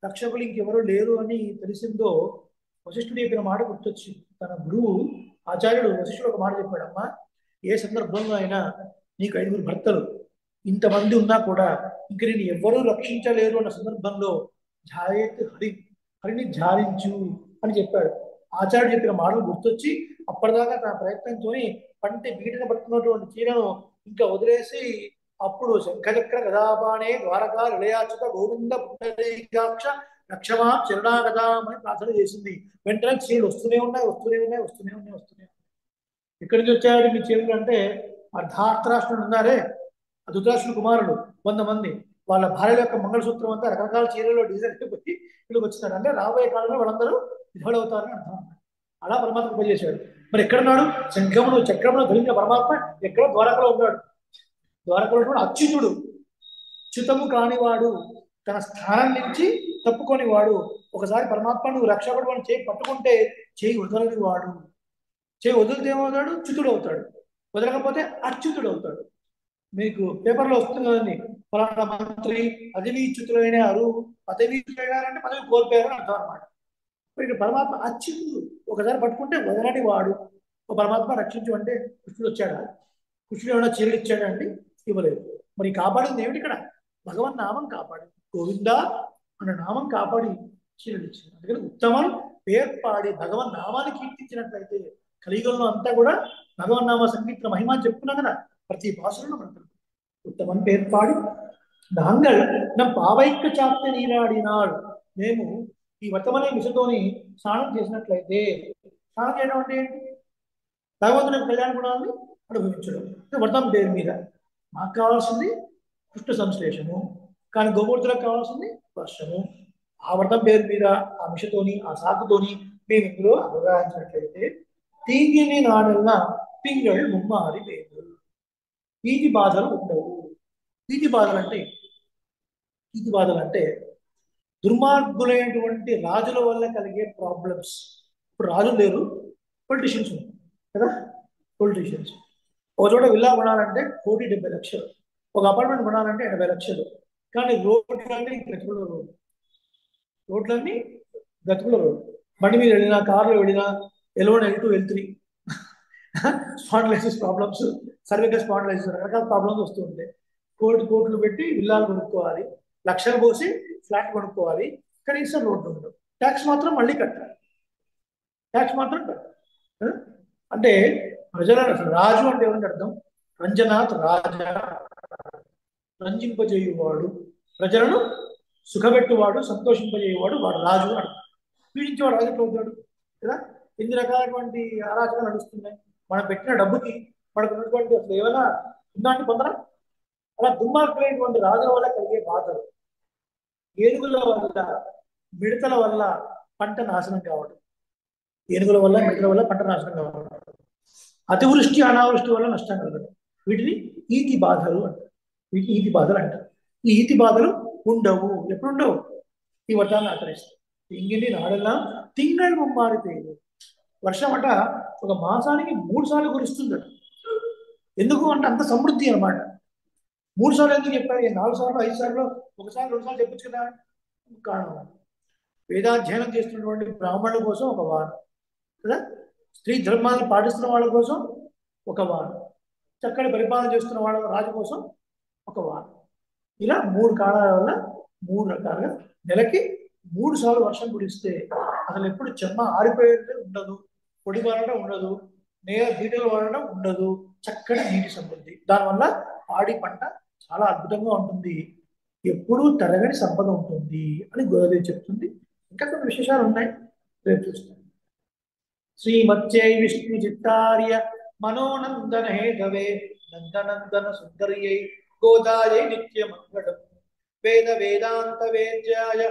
రక్షకులు ఇంకెవరూ లేరు అని తెలిసిందో వశిష్ఠుడు చెప్పిన మాట గుర్తొచ్చింది. తన గురువు ఆచార్యుడు వశిష్ఠుడు ఒక మాట చెప్పాడమ్మా, ఏ సందర్భంలో అయినా నీకు 5 భర్తలు ఇంతమంది ఉన్నా కూడా ఇంక నేను ఎవ్వరూ రక్షించలేరు అన్న సందర్భంలో ఝాయేత్ హరిని ఝారించు అని చెప్పాడు. ఆచార్యుడు చెప్పిన మాటలు గుర్తొచ్చి అప్పటిదాకా తన ప్రయత్నంతో పంటి బీటన పట్టుకున్నటువంటి చీరను ఇంకా వదిలేసి అప్పుడు శంఖచక్ర గదాపానే ద్వారకా నిలయాచ్యుత గోవింద పుండరీకాక్ష రక్షమా చరణాగదాం అని ప్రార్థన చేసింది. వెంటనే చీరలు వస్తూనే ఉన్నాయి. ఎక్కడి నుంచి వచ్చాడు మీ చీరలు అంటే, ధార్తరాష్ట్రుడు ఉన్నారే, ధృతరాష్ట్రుడు కుమారుడు 100 మంది, వాళ్ళ భార్యల యొక్క మంగళసూత్రం అంతా రకరకాల చీరలో డిజైన్ పెట్టి వీళ్ళకి వచ్చినాడు. అంటే రాబోయే కాలంలో వాళ్ళందరూ విఫలవుతారని అర్థం. అలా పరమాత్మ పనిచేశాడు. మరి ఎక్కడున్నాడు? శంఖమును చక్రమును ధరించిన పరమాత్మ ఎక్కడో ద్వారకలో ఉన్నాడు. ద్వారకలో అచ్యుతుడు, చ్యుతము కానివాడు, తన స్థానం నుంచి తప్పుకొని వాడు. ఒకసారి పరమాత్మ నువ్వు రక్షకుడు అని చేయి పట్టుకుంటే చేయి వదలని వాడు. చేయి వదిలితే ఏమవుతాడు? చ్యుతుడు అవుతాడు. వదలకపోతే అచ్యుతుడు అవుతాడు. మీకు పేపర్లో వస్తుంది కదండి, ఫలానా మంత్రి పదవీచ్యుతులైన పదవీచ్యులైనారంటే పదవి కోల్పోయారని అర్థం అనమాట. ఇక్కడ పరమాత్మ అచ్యుతుడు, ఒకసారి పట్టుకుంటే వదలటి వాడు. ఒక పరమాత్మ రక్షించు అంటే కృష్ణుడు వచ్చాడా? కృష్ణుడు ఏమైనా చీరలు ఇచ్చాడా అండి? ఇవ్వలేదు. మరి కాపాడింది ఏమిటి ఇక్కడ? భగవన్ నామం కాపాడి, గోవిందా అన్న నామం కాపాడి చీరలు ఇచ్చింది. అందుకని ఉత్తమం పేర్పాడి భగవన్ నామాన్ని కీర్తించినట్లయితే కలియుగంలో అంతా కూడా భగవన్ నామ సంగీత మహిమ అని చెప్పుకున్నాం కదా ప్రతి భాషలో మనకు. ఉత్తమం పేర్పాడి నాంగల్ నా పావైక్క చాప్త నీరాడినాడు. మేము ఈ వ్రతమనే మిషతోని స్నానం చేసినట్లయితే, స్నానం చేయడం అంటే ఏంటి? భగవంతుని కళ్యాణ గుణాన్ని అనుభవించడం. వ్రతం పేరు మీద మాకు కావాల్సింది కృష్ణ సంశ్లేషము, కానీ గోమూర్తులకు కావాల్సింది వర్షము. ఆ వ్రతం పేరు మీద ఆ మిషతోని ఆ సాకుతోని మేము ఇందులో అవగాహించినట్లయితే తీగిని నాడల్లా పింగళ్ ముమ్మారి పేరు. వీటి బాధలు ఉండవు. వీటి బాధలు అంటే దుర్మార్గులైనటువంటి రాజుల వల్ల కలిగే ప్రాబ్లమ్స్. ఇప్పుడు రాజులు లేరు, పొలిటీషియన్స్ ఉన్నారు కదా. పొలిటీషియన్స్ ఒక చోట విల్లా కొనాలంటే 1,70,00,000, ఒక అపార్ట్మెంట్ కొనాలంటే 80,00,000. కానీ రోడ్లన్నీ గతుకుల రోడ్డు, రోడ్లన్నీ గతుకుల రోడ్డు. బండి మీద వెళ్ళినా, కార్లో వెళ్ళినా L1, L2, L3 spondylosis problems, cervical spondylosis, రకరకాల ప్రాబ్లమ్స్ వస్తూ ఉంటాయి. కోట్లు పెట్టి విల్లాలు కొనుక్కోవాలి, లక్షలు పోసి ఫ్లాట్ కొనుక్కోవాలి, కనీసం రోడ్డు ఉండదు. ట్యాక్స్ మాత్రం మళ్ళీ కట్టాలి. అంటే ప్రజల రాజు అంటే ఏమంటే అర్థం? రంజనాథ్ రాజా, రంజింపజేయువాడు, ప్రజలను సుఖపెట్టువాడు, సంతోషింపజేయువాడు, వాడు రాజు అని అర్థం. పీడించేవాడు రాజు ఎట్లా అవుతాడు కదా. ఎన్ని రకాలటువంటి అరాచకాలు నడుస్తున్నాయి. మనం పెట్టిన డబ్బుకి మనకు ఉన్నటువంటి అసలు ఏమైనా ఉందాన్ని పొందరా? అలా దుర్మార్గులైనటువంటి రాజుల వల్ల కలిగే బాధలు, ఏనుగుల వల్ల మిడతల వల్ల పంట నాశనం కావడం, ఏనుగుల వల్ల మిడతల వల్ల పంట నాశనం కావడం, అతివృష్టి అనావృష్టి వల్ల నష్టం కలగడం, వీటిని ఈతి బాధలు అంటారు. వీటిని ఈతి బాధలు అంటారు. ఈ ఈతి బాధలు ఉండవు. ఎప్పుడు ఉండవు? ఈ వ్రతాన్ని ఆచరిస్తాం. ఇంగిని నాడెల్లా తింగళ్ ముమ్మారి పేరు. వర్షం అంట ఒక మాసానికి 3 సార్లు కురుస్తుంది. ఎందుకు అంటే అంత సమృద్ధి అనమాట. 3 సార్లు ఎందుకు చెప్పారు? 4 సార్లు 5 సార్లు, 1 సార్లు 2 సార్లు చెప్పచ్చు కదా. కారణం వేదాధ్యయనం చేస్తున్నటువంటి బ్రాహ్మణుల కోసం ఒక వారం కదా, స్త్రీ ధర్మాలను పాటిస్తున్న వాళ్ళ కోసం ఒక వారం, చక్కటి పరిపాలన చేస్తున్న వాళ్ళ రాజు కోసం ఒక వారం. ఇలా 3 కారణాల వల్ల 3 రకాలుగా నెలకి 3 సార్లు వర్షం కురిస్తే అసలు ఎప్పుడు చెమ్మ ఆరిపోయేది ఉండదు, పొడి వాడడం ఉండదు, నేల బీటలు వాడడం ఉండదు, చక్కటి నీటి సమృద్ధి. దానివల్ల పాడి పంట చాలా అద్భుతంగా ఉంటుంది, ఎప్పుడూ తరగని సంపద ఉంటుంది అని గోదాదేవి చెప్తుంది. ఇంకా కొన్ని విశేషాలు ఉన్నాయి, రేపు చూస్తాం. శ్రీమత్యై విష్ణు చిత్తార్య మనోనందన హేతవే నందనందన సుందర్యై గోదాయై నిత్యమంగళం. వేద వేదాంత వేద్యాయ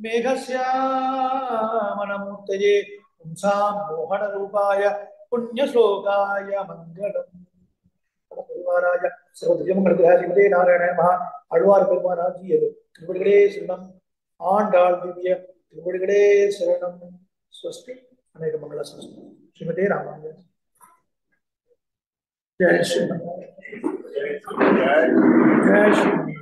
మేఘశ్యామనమూర్తయే పుంసాం మోహన రూపాయ పుణ్యశ్లోకాయ మంగళం. పరివారాయ శ్రీమతే నారాయణ మహా అழ்வார் பெருமானாகியது திருவடிகளே శరణం. ఆండాళ్ దివ్య திருவடிகளே శరణం. స్వస్తి. అనేక మంగళ స్వస్తి. శ్రీమతే రామానుజ. జయ శ్రీమన్. జయ శ్రీమన్.